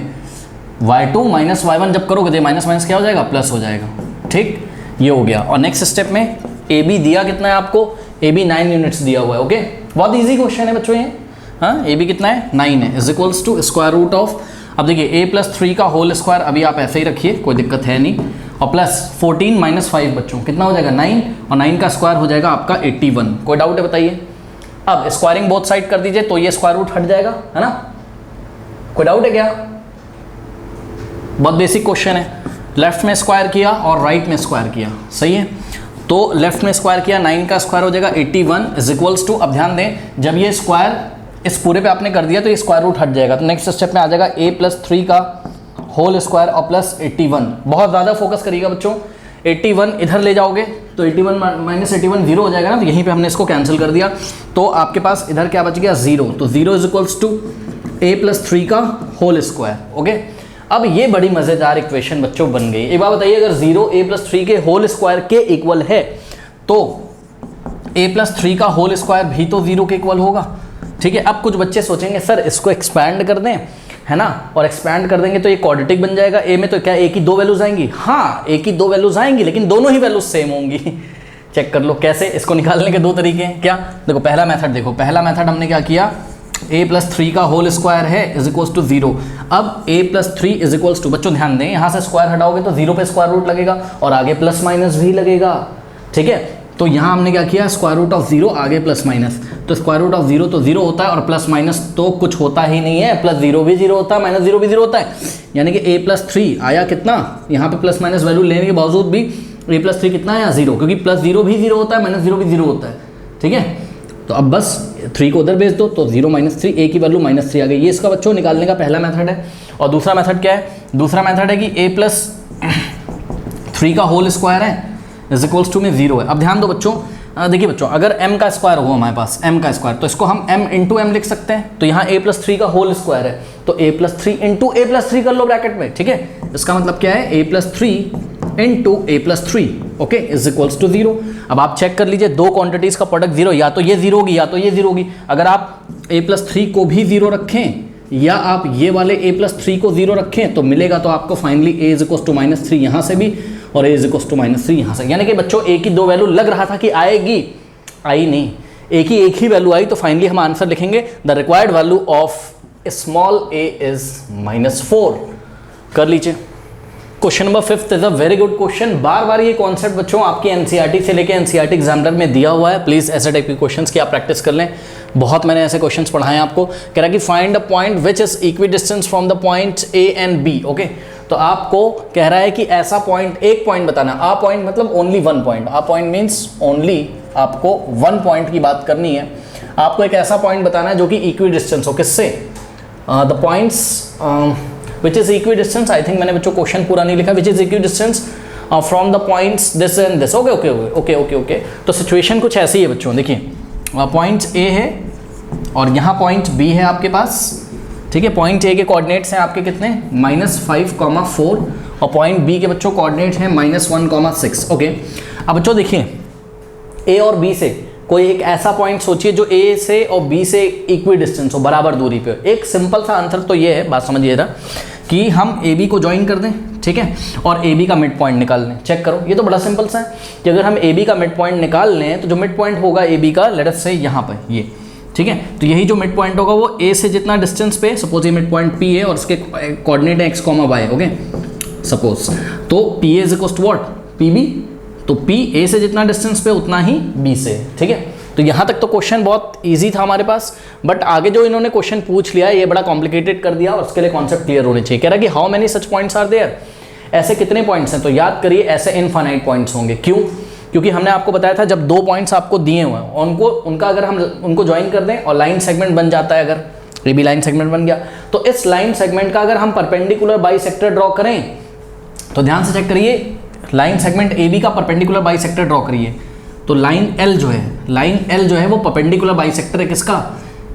y2 माइनस y1 जब करोगे तो माइनस माइनस क्या हो जाएगा, प्लस हो जाएगा, ठीक। ये हो गया, और नेक्स्ट स्टेप में AB दिया कितना है आपको, AB 9 यूनिट्स दिया हुआ है। ओके, बहुत इजी क्वेश्चन है बच्चों ये, हाँ। AB कितना है 9 है, is equals to square root of, अब देखिए A+3 का होल स्क्वायर अभी आप ऐसे ही रखिए, कोई दिक्कत है नहीं, और प्लस 14 - 5 बच्चों कितना हो जाएगा 9, और 9 का स्क्वायर हो जाएगा आपका 81। कोई डाउट है बताइए। अब स्क्वायरिंग बोथ साइड कर दीजिए तो ये स्क्वायर रूट हट जाएगा, है ना। कोई डाउट है क्या, बहुत बेसिक क्वेश्चन है। लेफ्ट में स्क्वायर किया और राइट में स्क्वायर किया, सही है। तो लेफ्ट में स्क्वायर किया, 9 का स्क्वायर हो जाएगा 81 इज इक्वल्स टू, अब ध्यान दें जब ये स्क्वायर इस पूरे पे आपने कर दिया तो ये स्क्वायर रूट हट जाएगा, तो नेक्स्ट स्टेप में आ जाएगा A+3 का होल स्क्वायर और प्लस 81। बहुत ज़्यादा फोकस करिएगा बच्चों, 81 इधर ले जाओगे तो 81 माइनस 81 0 हो जाएगा ना, तो यहीं पे हमने इसको कैंसिल कर दिया, तो आपके पास इधर क्या बच गया 0, तो 0 इज इक्वल्स टू A+3 का होल स्क्वायर। ओके, अब ये बड़ी मज़ेदार इक्वेशन बच्चों बन गई। एक बात बताइए, अगर 0 A+3 के होल स्क्वायर के इक्वल है तो A+3 का होल स्क्वायर भी तो 0 के इक्वल होगा, ठीक है। अब कुछ बच्चे सोचेंगे सर इसको एक्सपैंड कर दें, है ना, और एक्सपैंड कर देंगे तो ये क्वाड्रेटिक बन जाएगा। A में तो क्या A की 2 वैल्यूज आएंगी, हाँ A की 2 वैल्यूज आएंगी, लेकिन दोनों ही वैल्यूज सेम होंगी। चेक कर लो कैसे, इसको निकालने के 2 तरीके हैं। क्या, देखो पहला मेथड देखो, पहला मेथड हमने क्या किया, A+3 का होल स्क्वायर है इज इक्वल्स टू 0। अब A+3 इज इक्वल्स टू, बच्चों ध्यान दें यहाँ से स्क्वायर हटाओगे तो 0 पे स्क्वायर रूट लगेगा और आगे प्लस माइनस भी लगेगा, ठीक है। तो यहाँ हमने क्या किया, स्क्वायर रूट ऑफ 0 आगे प्लस माइनस, तो स्क्वायर रूट ऑफ 0 तो 0 होता है और प्लस माइनस तो कुछ होता ही नहीं है, प्लस 0 भी 0 होता है, माइनस 0 भी 0 होता है, यानी कि A+3 आया कितना, यहाँ पे प्लस माइनस वैल्यू लेने के बावजूद भी A+3 कितना आया 0, क्योंकि प्लस 0 भी 0 होता है, माइनस 0 भी 0 होता है, ठीक है। तो अब बस 3 को उधर भेज दो तो 0 - 3, A की वैल्यू -3 आ गई। ये इसका बच्चों निकालने का पहला मेथड है। और दूसरा मेथड क्या है, दूसरा मेथड है कि A+3 का होल स्क्वायर है इज इक्वल्स टू में 0 है। अब ध्यान दो बच्चों, देखिए बच्चों अगर m का स्क्वायर हो हमारे पास, m का स्क्वायर, तो इसको हम m इंटू m लिख सकते हैं। तो यहाँ A+3 का होल स्क्वायर है तो A+3 इंटू A+3 कर लो ब्रैकेट में, ठीक है। इसका मतलब क्या है, A+3 into A+3, okay, is equals to 0। अब आप चेक कर लीजिए, दो क्वांटिटीज का प्रोडक्ट 0, या तो ये 0 होगी या तो ये 0 होगी। अगर आप A+3 को भी 0 रखें या आप ये वाले A+3 को 0 रखें तो मिलेगा तो आपको finally A is equals to -3 यहाँ से भी और A इज इक्वल्स टू -3 यहाँ से। यानी कि बच्चों A की 2 वैल्यू लग रहा था कि आएगी, आई नहीं, A की एक ही वैल्यू आई, तो फाइनली हम आंसर लिखेंगे the required value of small a is -4। कर लीजिए। Question number 5 is a very good question. बार बार ये कॉन्सेप्ट बच्चों आपकी एनसीईआरटी से लेके एनसीईआरटी एग्जामिनर में दिया हुआ है। प्लीज़ ऐसे टाइप के क्वेश्चंस की आप प्रैक्टिस कर लें, बहुत मैंने ऐसे क्वेश्चंस पढ़ाए हैं आपको। कह रहा है कि find a point which is equi distance from the point A and B, okay. तो आपको कह रहा है कि ऐसा पॉइंट, एक पॉइंट बताना। आ पॉइंट मतलब ओनली वन पॉइंट, आ पॉइंट मीन्स ओनली आपको वन पॉइंट की बात करनी है। आपको एक ऐसा पॉइंट बताना है जो कि इक्वी डिस्टेंस हो, किससे, the points which is equi distance, I think मैंने बच्चों क्वेश्चन पूरा नहीं लिखा, विच is equi distance from the points this and this. Okay okay okay okay okay. तो सिचुएशन कुछ ऐसी है बच्चों, देखिए पॉइंट ए है और यहाँ पॉइंट बी है आपके पास, ठीक है। पॉइंट ए के कोऑर्डिनेट्स हैं आपके कितने, -5,4 और पॉइंट बी के बच्चों कोऑर्डिनेट हैं -1,6। ओके, अब बच्चों देखिए ए और बी से कोई एक ऐसा पॉइंट सोचिए जो ए से और बी से इक्वी डिस्टेंस हो, बराबर दूरी पे। एक सिंपल सा आंसर तो ये है, बात समझिएगा, कि हम ए बी को ज्वाइन कर दें, ठीक है, और ए बी का मिड पॉइंट निकाल लें। चेक करो, ये तो बड़ा सिंपल सा है कि अगर हम ए बी का मिड पॉइंट निकाल लें तो जो मिड पॉइंट होगा ए बी का, लेट अस से यहाँ पर ये, ठीक है, तो यही जो मिड पॉइंट होगा वो ए से जितना डिस्टेंस पे, सपोज ये मिड पॉइंट पी है और उसके कोऑर्डिनेट है x, y, ओके सपोज, तो P A is equal to what, P B, तो पी ए से जितना डिस्टेंस पे उतना ही बी से, ठीक है। तो यहाँ तक तो क्वेश्चन बहुत इजी था हमारे पास, बट आगे जो इन्होंने क्वेश्चन पूछ लिया ये बड़ा कॉम्प्लिकेटेड कर दिया और उसके लिए कॉन्सेप्ट क्लियर होने चाहिए। कह रहा है कि how many such points are there, ऐसे कितने पॉइंट्स हैं, तो याद करिए ऐसे इनफाइनाइट पॉइंट्स होंगे। क्यों, क्योंकि हमने आपको बताया था जब दो पॉइंट्स आपको दिए हुए हैं उनका अगर हम उनको ज्वाइन कर दें और लाइन सेगमेंट बन जाता है, अगर ये भी लाइन सेगमेंट बन गया, तो इस लाइन सेगमेंट का अगर हम परपेंडिकुलर बाइसेक्टर ड्रॉ करें, तो ध्यान से चेक करिए, लाइन सेगमेंट ए बी का परपेंडिकुलर बाइसेक्टर ड्रॉ करिए, तो लाइन एल जो है वो परपेंडिकुलर बाइसेक्टर है किसका,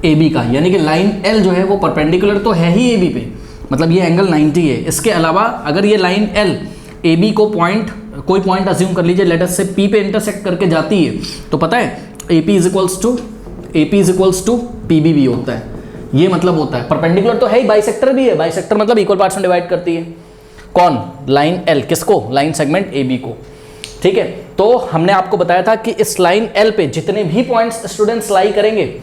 ए बी का, यानी कि लाइन एल जो है वो परपेंडिकुलर तो है ही ए बी पे, मतलब ये एंगल 90 है। इसके अलावा अगर ये लाइन एल ए बी को कोई पॉइंट अज्यूम कर लीजिए, लेट अस से पी पे इंटरसेक्ट करके जाती है, तो पता है A P is equals to P B भी होता है, ये मतलब होता है परपेंडिकुलर तो है ही, बाइसेक्टर भी है, बाइसेक्टर मतलब इक्वल पार्ट्स में डिवाइड करती है, कौन, लाइन एल, किसको, लाइन सेगमेंट ए बी को, ठीक है। तो हमने आपको बताया था कि इस लाइन एल पे जितने भी पॉइंट्स स्टूडेंट्स लाई करेंगे,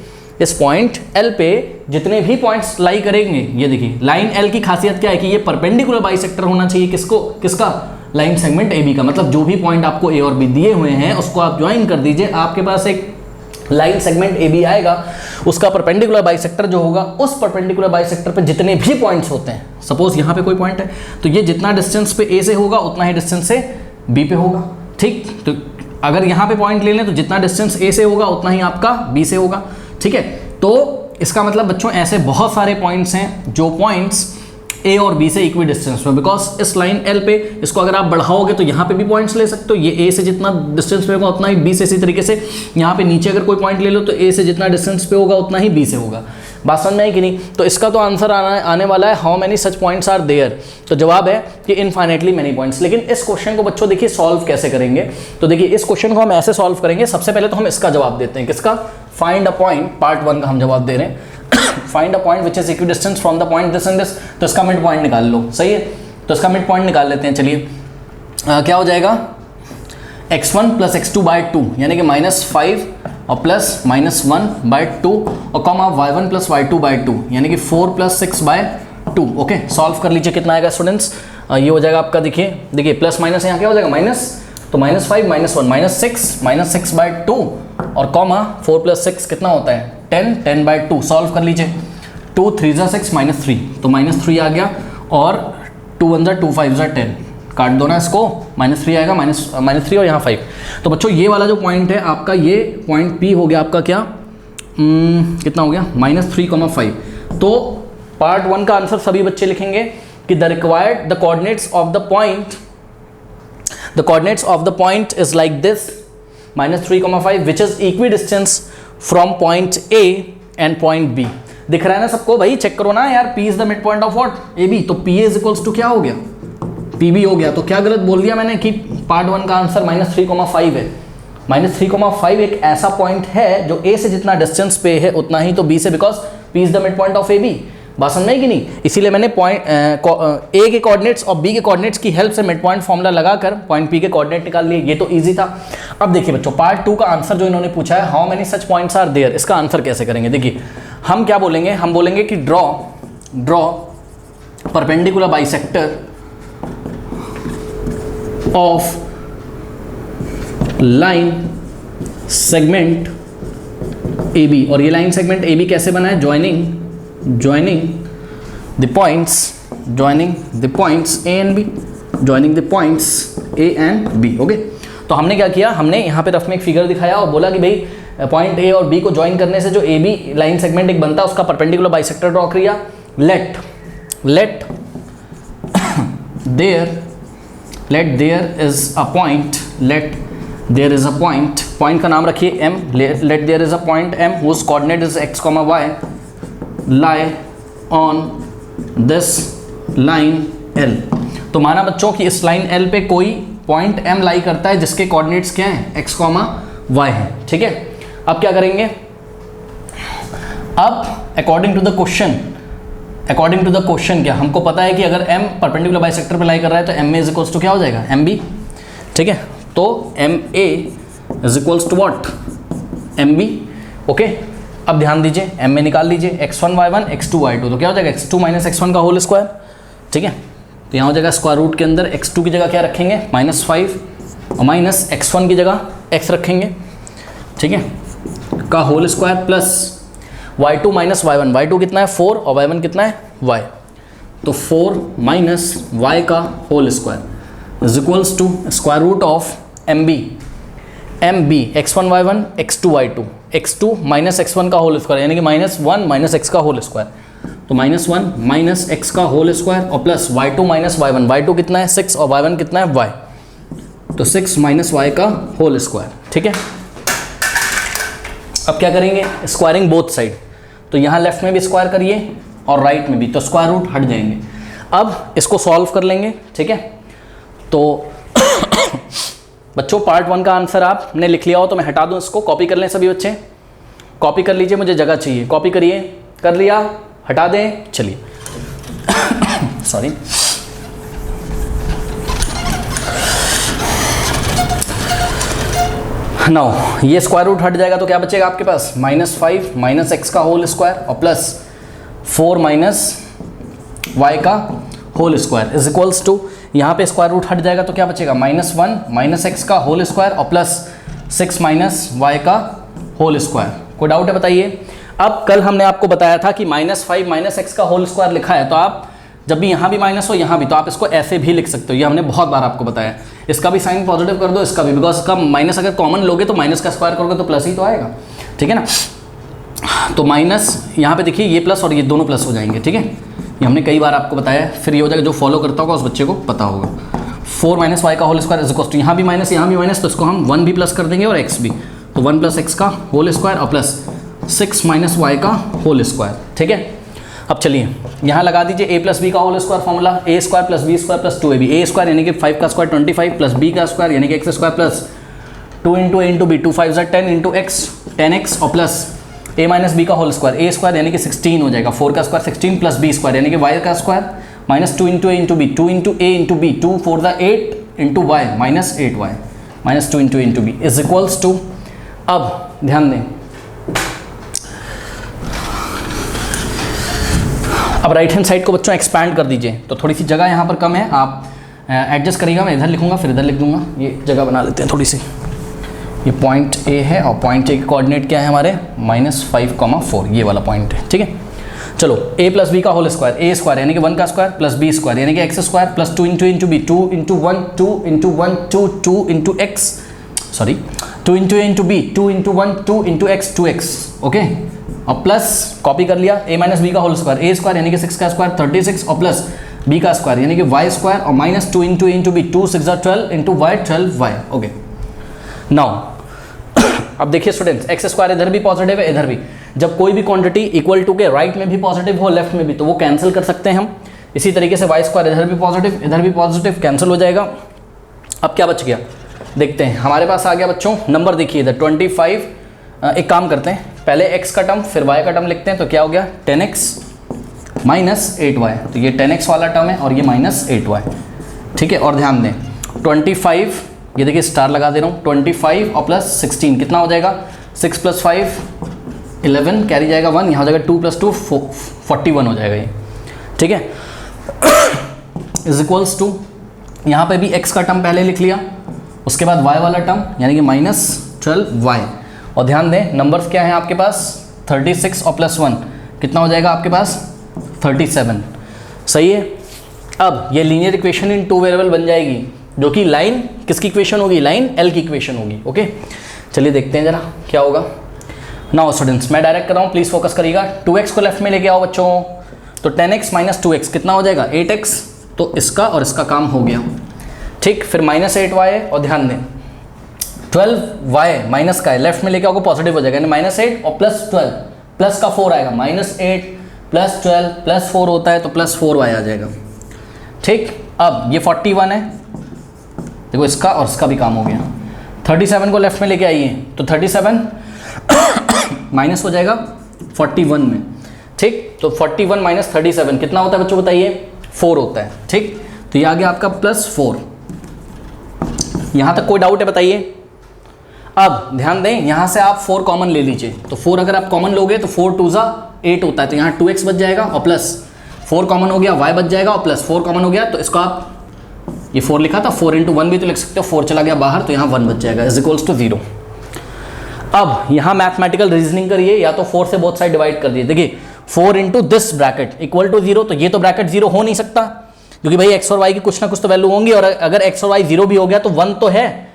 इस पॉइंट एल पे जितने भी पॉइंट्स लाई करेंगे, ये देखिए लाइन एल की खासियत क्या है कि ये परपेंडिकुलर बाइसेक्टर होना चाहिए, किसका, लाइन सेगमेंट ए बी का, मतलब जो भी पॉइंट आपको ए और बी दिए हुए हैं उसको आप ज्वाइन कर दीजिए, आपके पास एक लाइन सेगमेंट ए बी आएगा, उसका परपेंडिकुलर बाइसेक्टर जो होगा, उस परपेंडिकुलर बाइसेक्टर पे जितने भी पॉइंट्स होते हैं, सपोज यहाँ पे कोई पॉइंट है तो ये जितना डिस्टेंस पे ए से होगा उतना ही डिस्टेंस से बी पे होगा, ठीक। तो अगर यहाँ पे पॉइंट ले लें तो जितना डिस्टेंस ए से होगा उतना ही आपका बी से होगा, ठीक है। तो इसका मतलब बच्चों ऐसे बहुत सारे पॉइंट्स हैं जो पॉइंट्स ए और बी से इक्वी डिस्टेंस में, बिकॉज इस लाइन एल पे इसको अगर आप बढ़ाओगे तो यहाँ पे भी पॉइंट्स ले सकते हो, ये ए से जितना डिस्टेंस पे होगा उतना ही बी से, इसी तरीके से यहाँ पे नीचे अगर कोई पॉइंट ले लो तो ए से जितना डिस्टेंस पे होगा उतना ही बी से होगा। बात समझ में आई कि नहीं। तो इसका तो आंसर आने वाला है how many such points are there, तो जवाब है कि इनफाइनाइटली मेनी पॉइंट्स। लेकिन इस क्वेश्चन को बच्चों देखिए सॉल्व कैसे करेंगे, तो देखिए इस क्वेश्चन को हम ऐसे सॉल्व करेंगे। सबसे पहले तो हम इसका जवाब देते हैं, किसका, फाइंड अ पॉइंट, पार्ट 1 का हम जवाब दे रहे हैं, find a point which is equidistance from the point this and this, तो इसका मिड पॉइंट निकाल लो, सही है। तो इसका मिड पॉइंट निकाल लेते हैं, चलिए क्या हो जाएगा, x1 प्लस x2 बाई 2 यानी कि -5 और प्लस -1/2 और comma y1 plus y2 by 2 यानी कि 4 प्लस 6/2। ओके, सॉल्व कर लीजिए, कितना आएगा स्टूडेंट्स, ये हो जाएगा आपका, देखिए प्लस माइनस यहाँ क्या हो जाएगा, माइनस, तो -5 -1 -6/2 और कॉमा 4 प्लस 6 कितना होता है 10/2। सॉल्व कर लीजिए, 2 3 6 -3, तो -3 आ गया और 2 1 2 5 10, काट दो ना इसको, -3 आएगा, -3 और यहाँ 5। तो बच्चों ये वाला जो पॉइंट है आपका, ये पॉइंट P हो गया आपका क्या, कितना हो गया, -3,5। तो पार्ट 1 का आंसर सभी बच्चे लिखेंगे कि the required the coordinates of the point is like this, -3,5 which is equi distance from point A and point B। दिख रहा है ना सबको, भाई चेक करो ना यार, P is the mid point of what, AB, तो PA इज इक्वल्स टू क्या हो गया, PB हो गया। तो क्या गलत बोल दिया मैंने कि पार्ट 1 का आंसर -3,5 है। -3,5 एक ऐसा पॉइंट है जो A से जितना डिस्टेंस पे है उतना ही तो B से, because P is the mid point of AB। बात समझ में कि नहीं, इसीलिए मैंने पॉइंट A के कोऑर्डिनेट्स और B के कोऑर्डिनेट्स की हेल्प से मिड पॉइंट फॉर्मूला लगाकर पॉइंट P के कोऑर्डिनेट निकाल लिए, ये तो इजी था। अब देखिए बच्चों, पार्ट 2 का आंसर जो इन्होंने पूछा है, how many such points are there, इसका आंसर कैसे करेंगे। देखिए हम क्या बोलेंगे, हम बोलेंगे कि draw perpendicular bisector of line segment AB। और ये लाइन सेगमेंट AB कैसे बना है, joining the points joining the points A and B, joining the points A and B, okay. तो हमने क्या किया, हमने यहाँ पे रफ में एक फिगर दिखाया और बोला कि भाई पॉइंट A और B को ज्वाइन करने से जो AB लाइन सेगमेंट एक बनता है उसका परपेंडिकुलर बाइसेक्टर ड्रॉ किया। Let there is a point का नाम रखिए M, let there is a point M whose coordinate is x, y lie on this line L। तो माना बच्चों कि इस लाइन L पे कोई पॉइंट M लाई करता है जिसके कोऑर्डिनेट्स क्या हैं, x, y है, ठीक है। अब क्या करेंगे, अब अकॉर्डिंग टू द क्वेश्चन क्या हमको पता है कि अगर M परपेंडिकुलर बाइसेक्टर पे लाई कर रहा है तो MA इज इक्वल्स टू क्या हो जाएगा, MB, ठीक है। तो MA is equals to what, MB, okay. अब ध्यान दीजिए MA निकाल लीजिए, x1 y1 x2 y2, तो क्या हो जाएगा x2 माइनस x1 का होल स्क्वायर, ठीक है। तो यहाँ हो जाएगा स्क्वायर रूट के अंदर x2 की जगह क्या रखेंगे, -5 और माइनस x1 की जगह x रखेंगे, ठीक है, का whole square plus y2 minus y1, y2 कितना है 4 और y1 कितना है y, तो 4 माइनस y का whole square is equals to square root of MB x1 y1 x2 y2, x2 minus x1 का होल स्क्वायर यानी कि -1 माइनस x का होल स्क्वायर, तो -1 माइनस x का होल स्क्वायर और plus y2 minus y1, y2 कितना है 6 और y1 कितना है y, तो 6 माइनस y का होल स्क्वायर, ठीक है। अब क्या करेंगे, स्क्वायरिंग बोथ साइड, तो यहाँ लेफ्ट में भी स्क्वायर करिए और राइट में भी, तो स्क्वायर रूट हट जाएंगे। अब इसको सॉल्व कर लेंगे, ठीक है। तो बच्चों पार्ट 1 का आंसर आपने लिख लिया हो तो मैं हटा दूं इसको, कॉपी कर लें सभी बच्चे, कॉपी कर लीजिए, मुझे जगह चाहिए, कॉपी करिए, कर लिया, हटा दें, चलिए सॉरी। नाउ ये स्क्वायर रूट हट जाएगा तो क्या बचेगा आपके पास, -5 माइनस x का होल स्क्वायर और प्लस 4 माइनस y का whole square is equals to, यहाँ पे स्क्वायर रूट हट जाएगा तो क्या बचेगा, -1 माइनस x का होल स्क्वायर और प्लस 6 माइनस y का होल स्क्वायर। कोई डाउट है बताइए। अब कल हमने आपको बताया था कि -5 माइनस x का होल स्क्वायर लिखा है तो आप जब भी यहाँ भी माइनस हो यहाँ भी, तो आप इसको ऐसे भी लिख सकते हो, ये हमने बहुत बार आपको बताया। इसका भी साइन पॉजिटिव कर दो, इसका भी, बिकॉज इसका माइनस अगर कॉमन लोगे तो माइनस का स्क्वायर करोगे तो प्लस ही तो आएगा, ठीक है ना। तो माइनस यहाँ पे देखिए ये प्लस और ये दोनों प्लस हो जाएंगे, ठीक है, ये हमने कई बार आपको बताया, फिर ये हो जाएगा, जो फॉलो करता होगा उस बच्चे को पता होगा। 4 माइनस y का whole square is equal to, यहाँ भी माइनस यहाँ भी माइनस, तो इसको हम 1 भी प्लस कर देंगे और x भी, तो 1 प्लस x का होल स्क्वायर और प्लस 6 माइनस y का होल स्क्वायर, ठीक है। अब चलिए यहाँ लगा दीजिए a प्लस बी का whole square formula, a square plus B square plus 2ab, a square यानी कि 5 का स्क्वायर 25 प्लस b का स्क्वायर यानी कि x square plus 2 into a into B, 2 5 10 into x 10x और प्लस a माइनस बी का whole square, a square यानी कि 16 हो जाएगा, 4 का स्क्वायर 16 प्लस b स्क्वायर यानी कि y का square minus 2 into a into B, 2 into a into B, 2 4 द 8 into y minus 8y minus 2 into a into B is equals to, अब ध्यान दें, अब राइट हैंड साइड को बच्चों एक्सपैंड कर दीजिए, तो थोड़ी सी जगह यहाँ पर कम है, आप एडजस्ट करिएगा, मैं इधर लिखूंगा फिर इधर लिख दूंगा, ये जगह बना लेते हैं थोड़ी सी। ये पॉइंट ए है और पॉइंट ए के कोऑर्डिनेट क्या है हमारे, -5,4, ये वाला पॉइंट है, ठीक है। चलो a प्लस बी का होल स्क्वायर, a स्क्वायर यानी कि 1 का स्क्वायर प्लस b स्क्वायर यानी कि x square plus 2 into B, 2 into 1 2 into 1 2 2 into x, sorry 2 into a into B, 2 into 1 2 into x 2x, okay, और प्लस कॉपी कर लिया a minus B का whole square, a square यानी कि 6 का square 36 और प्लस b का square यानी कि y स्क्वायर और minus 2 into a into B, 2 6 12 into y 12y, okay. Now अब देखिए स्टूडेंट्स, एक्स स्क्वायर इधर भी पॉजिटिव है इधर भी, जब कोई भी क्वांटिटी इक्वल टू के राइट में भी पॉजिटिव हो लेफ्ट में भी तो वो कैंसिल कर सकते हैं हम। इसी तरीके से वाई स्क्वायर इधर भी पॉजिटिव कैंसिल हो जाएगा। अब क्या बच गया देखते हैं, हमारे पास आ गया बच्चों नंबर, देखिए इधर 25। एक काम करते हैं, पहले x का टर्म फिर y का टर्म लिखते हैं, तो क्या हो गया 10x माइनस 8y, तो ये 10x वाला टर्म है और ये माइनस 8y, ठीक है। और ध्यान दें 25, ये देखिए स्टार लगा दे रहा हूँ, 25 और प्लस 16 कितना हो जाएगा, 6 प्लस 5 11, कैरी जाएगा 1, यहाँ हो जाएगा 2 प्लस 2 41 हो जाएगा ये, ठीक है। इज इक्वल्स टू, यहाँ पे भी x का टर्म पहले लिख लिया, उसके बाद y वाला टर्म यानी कि -12y, और ध्यान दें नंबर्स क्या हैं आपके पास 36 और प्लस 1 कितना हो जाएगा आपके पास 37, सही है। अब ये linear equation in two variable बन जाएगी, जो कि लाइन किसकी इक्वेशन होगी, लाइन एल की इक्वेशन होगी। ओके, चलिए देखते हैं जरा क्या होगा। नाउ स्टूडेंट्स मैं डायरेक्ट कर रहा हूँ, प्लीज फोकस करिएगा। 2x को लेफ्ट में लेके आओ बच्चों, तो 10x माइनस 2x कितना हो जाएगा, 8x। तो इसका और इसका काम हो गया, ठीक। फिर माइनस 8y और ध्यान दें 12y माइनस का है, लेफ्ट में लेके आओगे पॉजिटिव हो जाएगा, यानी माइनस 8 और प्लस 12, प्लस का 4 आएगा, माइनस 8 प्लस 12 प्लस 4 होता है तो प्लस 4y आ जाएगा, ठीक। अब ये 41 है, देखो इसका और इसका भी काम हो गया। 37 को लेफ्ट में लेके आइए, तो 37 माइनस हो जाएगा 41 में, ठीक। तो 41 माइनस 37 कितना होता है बच्चों बताइए, 4 होता है, ठीक। तो ये आ गया आपका प्लस 4। यहां तक कोई डाउट है बताइए। अब ध्यान दें, यहां से आप 4 कॉमन ले लीजिए, तो 4 अगर आप कॉमन लोगे तो 4 2 जा 8 होता है, तो यहाँ 2x बच जाएगा और प्लस 4 कॉमन हो गया, y बच जाएगा और प्लस 4 कॉमन हो गया, तो इसको आप ये 4 लिखा था, 4 × 1 भी तो लिख सकते हो, 4 चला गया बाहर तो यहाँ 1 बच जाएगा, इज इक्वल्स टू 0। अब यहाँ मैथमेटिकल रीजनिंग करिए, या तो 4 से बोथ साइड डिवाइड कर दिए। देखिए 4 × दिस ब्रैकेट इक्वल टू 0, तो ये तो ब्रैकेट 0 हो नहीं सकता, क्योंकि भाई x और y की कुछ ना कुछ तो वैल्यू होंगी, और अगर x और y 0 भी हो गया तो 1 तो है।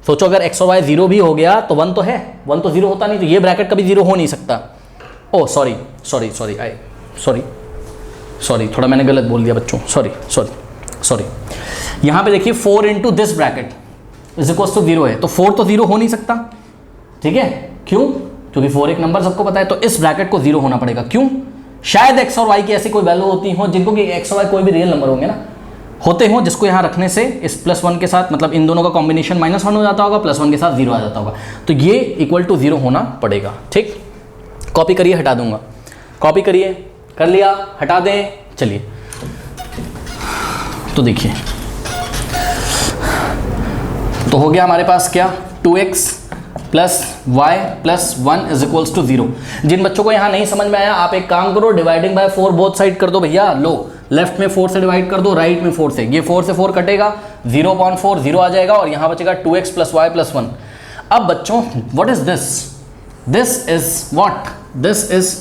सोचो अगर x और y 0 भी हो गया तो 1 तो है, 1 तो 0 होता नहीं, तो ये ब्रैकेट कभी 0 हो नहीं सकता। ओ सॉरी थोड़ा मैंने गलत बोल दिया बच्चों, सॉरी। यहाँ पे देखिए 4 × this bracket is equals to 0 है, तो 4 तो 0 हो नहीं सकता, ठीक है। क्यों? क्योंकि 4 एक नंबर सबको पता है, तो इस ब्रैकेट को 0 होना पड़ेगा। क्यों? शायद x और y की ऐसी कोई वैल्यू होती हो जिनको कि x और y कोई भी रियल नंबर होंगे ना, होते हो, जिसको यहाँ रखने से इस +1 के साथ, मतलब इन दोनों का कॉम्बिनेशन -1 हो जाता होगा, +1 के साथ 0 आ जाता होगा, तो ये इक्वल टू 0 होना पड़ेगा, ठीक। कॉपी करिए, हटा दूंगा, कॉपी करिए, कर लिया, हटा दें। चलिए तो देखिए, तो हो गया हमारे पास क्या, 2x plus y plus 1 is equals to 0। जिन बच्चों को यहाँ नहीं समझ में आया, आप एक काम करो, डिवाइडिंग बाय 4 बोथ साइड कर दो भैया। लो, लेफ्ट में 4 से डिवाइड कर दो, राइट में 4 से, ये 4 से 4 कटेगा, 0/4 0 आ जाएगा, और यहाँ बचेगा 2x प्लस y प्लस 1। अब बच्चों what is this, this is what, this is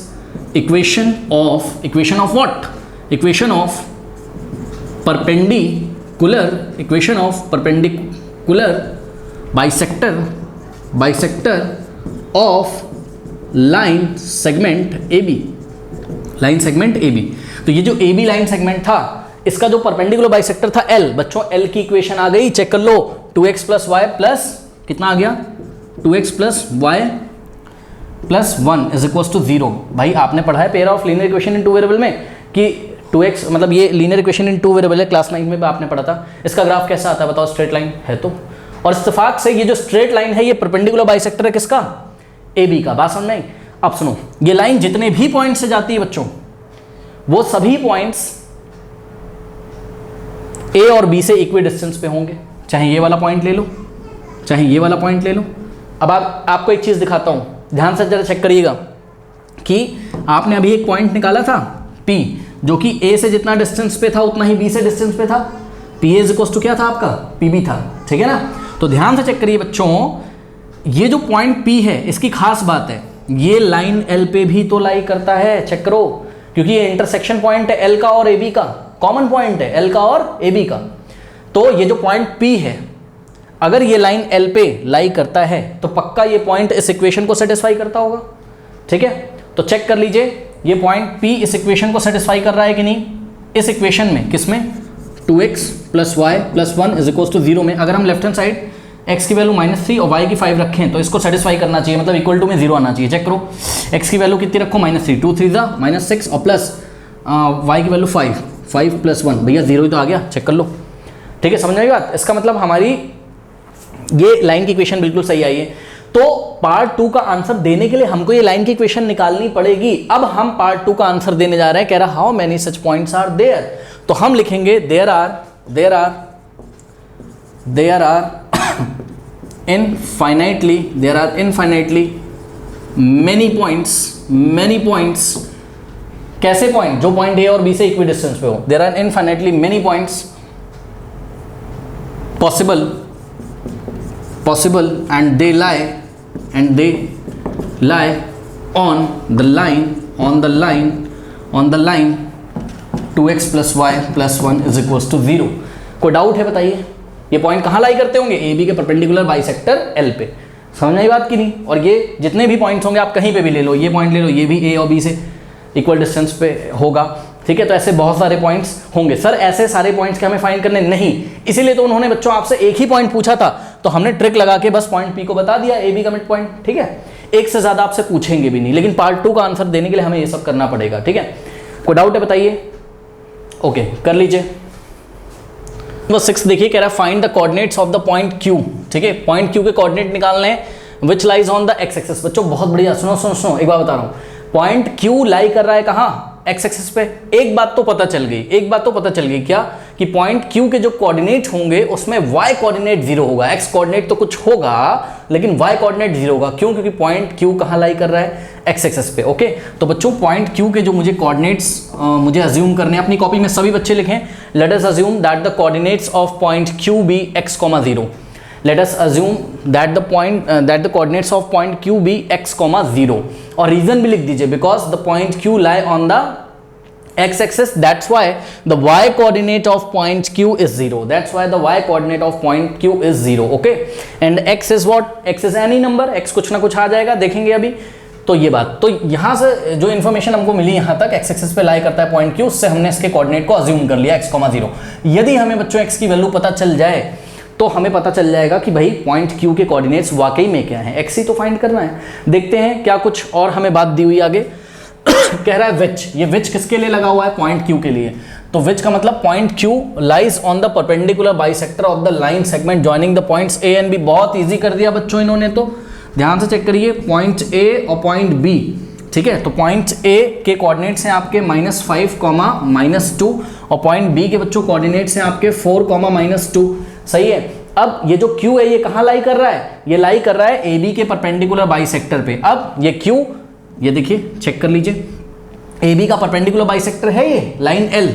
equation of what, equation of perpendicular, equation of perpendicular bisector of line segment AB, line segment AB। तो ये जो AB लाइन सेगमेंट था, इसका जो perpendicular bisector था L, बच्चों L की equation आ गई, चेक कर लो, 2x प्लस y प्लस कितना आ गया, 2x plus y plus 1 is equals to 0। भाई आपने पढ़ा है pair of linear equation in two variable में कि 2x मतलब ये linear equation in two variable है, क्लास 9 में आपने पढ़ा था। इसका ग्राफ कैसा आता है बताओ, स्ट्रेट लाइन है तो, और इत्तेफाक से ये जो स्ट्रेट लाइन है ये परपेंडिकुलर बाइसेक्टर है किसका, AB का। बात समझ में आई? अब सुनो, ये लाइन जितने भी पॉइंट से जाती है बच्चों, वो सभी पॉइंट्स A और B से इक्वी डिस्टेंस पे होंगे, चाहे ये वाला पॉइंट ले लो, चाहे ये वाला पॉइंट ले लो। अब आपको एक चीज दिखाता हूं, ध्यान से जरा चेक करिएगा कि आपने अभी एक पॉइंट निकाला था P, जो कि A से जितना डिस्टेंस पे था उतना ही B से डिस्टेंस पे था। PA इज इक्वल्स टू क्या था आपका, PB था, ठीक है ना। तो ध्यान से चेक करिए बच्चों, ये जो पॉइंट P है इसकी खास बात है, ये लाइन L पे भी तो लाई करता है, चेक करो, क्योंकि ये इंटरसेक्शन पॉइंट है L का और AB का, कॉमन पॉइंट है L का और AB का। तो ये जो पॉइंट P है, अगर ये लाइन L पे लाई करता है तो पक्का ये पॉइंट इस इक्वेशन को सेटिस्फाई करता होगा, ठीक है। तो चेक कर लीजिए, ये पॉइंट P इस इक्वेशन को सेटिस्फाई कर रहा है कि नहीं, इस इक्वेशन में, किसमें, 2x plus y plus 1 is equals to 0 में। अगर हम लेफ्ट हैंड साइड x की वैल्यू -3 और y की 5 रखें तो इसको सेटिस्फाई करना चाहिए, मतलब इक्वल टू में 0 आना चाहिए। चेक करो, x की वैल्यू कितनी रखो, -3, 2 3 जा -6 और प्लस y की वैल्यू 5 प्लस 1, भैया 0 ही तो आ गया, चेक कर लो, ठीक है। समझ में आई बात? इसका मतलब हमारी ये लाइन की इक्वेशन बिल्कुल सही आई है। तो पार्ट 2 का आंसर देने के लिए हमको ये लाइन की इक्वेशन निकालनी पड़ेगी। अब हम पार्ट 2 का आंसर देने जा रहे हैं, कह रहा how many such points are there, तो हम लिखेंगे there are infinitely many points। कैसे पॉइंट, जो पॉइंट A और B से इक्वी डिस्टेंस पे हो। There are infinitely many points possible and they lie on the line 2x plus y plus 1 is equals to 0। कोई डाउट है बताइए? ये पॉइंट कहाँ लाई करते होंगे? ए बी के परपेंडिकुलर बाइसेक्टर एल पे। समझ आई बात की नहीं? और ये जितने भी पॉइंट्स होंगे आप कहीं पे भी ले लो, ये पॉइंट ले लो, ये भी ए और बी से इक्वल डिस्टेंस पे होगा, ठीक है। तो ऐसे बहुत सारे पॉइंट्स होंगे। सर ऐसे सारे पॉइंट्स क्या हमें फाइंड करने? नहीं, इसीलिए तो उन्होंने बच्चों आपसे एक ही पॉइंट पूछा था, तो हमने ट्रिक लगा के बस पॉइंट पी को बता दिया, ए बी का मिड पॉइंट, ठीक है। एक से ज्यादा आपसे पूछेंगे भी नहीं, लेकिन पार्ट 2 का आंसर देने के लिए हमें ये सब करना पड़ेगा, ठीक है। कोई डाउट है बताइए? ओके, कर लीजिए। वो 6 देखिए, कह रहा है find the coordinates of the point Q, ठीक है। पॉइंट Q के कोऑर्डिनेट निकालने हैं which lies on the X axis. बच्चों बहुत बढ़िया, सुनो सुनो सुनो, एक बार बता रहा हूं, पॉइंट Q लाई कर रहा है कहाँ? एक्स एक्सिस पे। एक बात तो पता चल गई, क्या कि पॉइंट Q के जो कोऑर्डिनेट होंगे उसमें y कोऑर्डिनेट 0 होगा, x कोऑर्डिनेट तो कुछ होगा लेकिन y कोऑर्डिनेट 0 होगा। क्यों? क्योंकि पॉइंट Q कहाँ लाई कर रहा है? एक्स एक्सिस पे। ओके, तो बच्चों पॉइंट Q के जो मुझे कोऑर्डिनेट्स मुझे अज्यूम करने हैं, अपनी कॉपी में सभी बच्चे लिखें, let us assume that the coordinates of point Q be x, 0। Let us assume that the coordinates of point Q be x, 0 और रीजन भी लिख दीजिए, because the point Q lie on the x axis, that's why the y coordinate of point Q is 0, that's why the y coordinate of point Q is 0, okay, and x is what? X is any number, x कुछ ना कुछ आ जाएगा, देखेंगे अभी। तो ये बात, तो यहाँ से जो इन्फॉर्मेशन हमको मिली यहाँ तक, x एक्सिस पे लाई करता है पॉइंट Q, उससे हमने इसके कोऑर्डिनेट को अज्यूम कर लिया x, 0। यदि हमें बच्चों x की वैल्यू पता चल जाए तो हमें पता चल जाएगा कि भाई पॉइंट Q के कोऑर्डिनेट्स वाकई में क्या है, x ही तो फाइंड करना है। देखते हैं क्या कुछ और हमें बात दी हुई आगे। कह रहा है विच, ये विच किसके लिए लगा हुआ है? पॉइंट Q के लिए। तो विच का मतलब point Q lies on the perpendicular bisector of the line segment joining the points A and B। बहुत ईजी कर दिया बच्चों इन्होंने, तो ध्यान से चेक करिए, पॉइंट A और पॉइंट B, ठीक है। तो पॉइंट A के कोऑर्डिनेट्स हैं आपके -5, -2 और पॉइंट B के बच्चों कोऑर्डिनेट्स हैं आपके 4, -2, सही है। अब ये जो Q है ये कहाँ लाई कर रहा है? ये लाई कर रहा है AB के परपेंडिकुलर बाइसेक्टर पे। अब ये Q, ये देखिए चेक कर लीजिए, AB का परपेंडिकुलर बाइसेक्टर है ये लाइन L,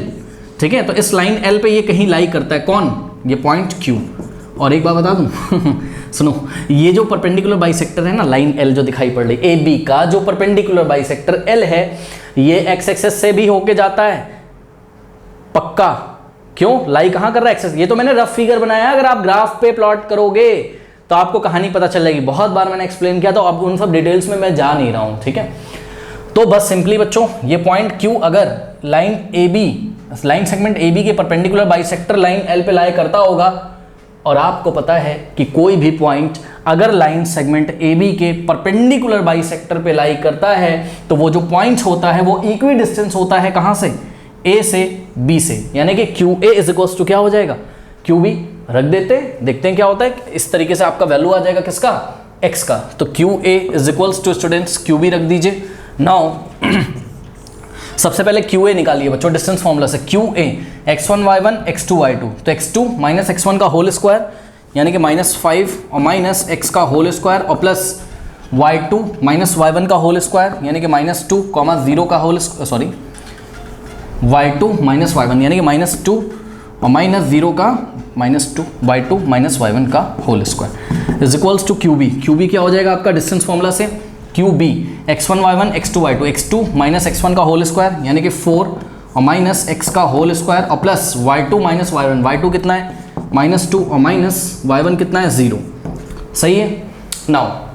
ठीक है। तो इस लाइन L पे ये कहीं लाई करता है, कौन? ये पॉइंट Q। और एक बात बता दूं सुनो, ये जो परपेंडिकुलर बाइसेक्टर है ना लाइन L जो दिखाई पड़ रही, AB का जो परपेंडिकुलर बाइसेक्टर L है, ये एक्स एक्सिस से भी होके जाता है पक्का। क्यों? लाई कहाँ कर रहा है? एक्सेस। ये तो मैंने रफ फिगर बनाया, अगर आप ग्राफ पे प्लॉट करोगे तो आपको कहानी पता चल जाएगी। बहुत बार मैंने एक्सप्लेन किया, तो अब उन सब डिटेल्स में मैं जा नहीं रहा हूँ, ठीक है। तो बस सिंपली बच्चों, ये पॉइंट Q अगर line AB, line segment AB के परपेंडिकुलर बाइसेक्टर लाइन L पे लाई करता होगा, और आपको पता है कि कोई भी पॉइंट अगर लाइन सेगमेंट AB के परपेंडिकुलर बाइसेक्टर पे लाई करता है तो वो जो पॉइंट होता है वो इक्वी डिस्टेंस होता है कहाँ से? A से B से, यानी कि QA इज इक्वल्स टू क्या हो जाएगा? QB। रख देते, देखते हैं क्या होता है। इस तरीके से आपका वैल्यू आ जाएगा किसका? X का। तो QA is equals to students QB रख दीजिए। नाउ सबसे पहले QA निकालिए बच्चों डिस्टेंस फॉर्मूला से। QA x1 y1 x2 y2, तो x2 माइनस x1 का होल स्क्वायर यानी कि -5 और माइनस x का होल स्क्वायर और प्लस y2 माइनस y1 का होल स्क्वायर यानी कि -2, 0 का whole, sorry y2 minus y1 यानी कि -2 और -0 का -2 y2 माइनस y1 का whole square is equals to QB। QB क्या हो जाएगा आपका डिस्टेंस फॉर्मूला से? QB x1 y1 x2 y2, x2 minus x1 का होल स्क्वायर यानी कि 4 और माइनस x का होल स्क्वायर और plus y2 minus y1, y2 कितना है? -2 और माइनस y1 कितना है? 0, सही है। नाउ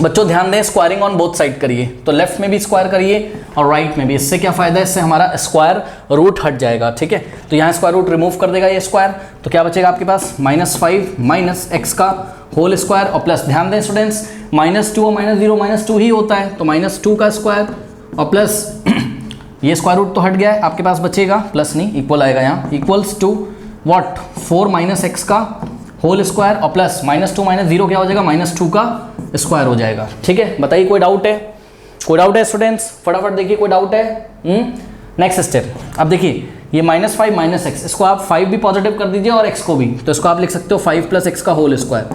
बच्चों ध्यान दें, स्क्वायरिंग ऑन बोथ साइड करिए, तो लेफ्ट में भी स्क्वायर करिए और राइट में भी। इससे क्या फायदा है? इससे हमारा स्क्वायर रूट हट जाएगा, ठीक है। तो यहाँ स्क्वायर रूट रिमूव कर देगा ये स्क्वायर, तो क्या बचेगा आपके पास? -5 माइनस x का होल स्क्वायर और प्लस, ध्यान दें स्टूडेंट्स, -2 और -0 -2 ही होता है, तो -2 का स्क्वायर और प्लस ये स्क्वायर रूट तो हट गया है, आपके पास बचेगा प्लस नहीं इक्वल आएगा यहाँ, equals to what? 4 minus x का होल स्क्वायर और प्लस -2 -0 क्या हो जाएगा? -2 का स्क्वायर हो जाएगा, ठीक है। बताइए कोई डाउट है? कोई डाउट है स्टूडेंट्स? फटाफट देखिए, कोई डाउट है? नेक्स्ट स्टेप, अब देखिए ये -5 माइनस x, इसको आप 5 भी पॉजिटिव कर दीजिए और x को भी, तो इसको आप लिख सकते हो 5 प्लस x का होल स्क्वायर।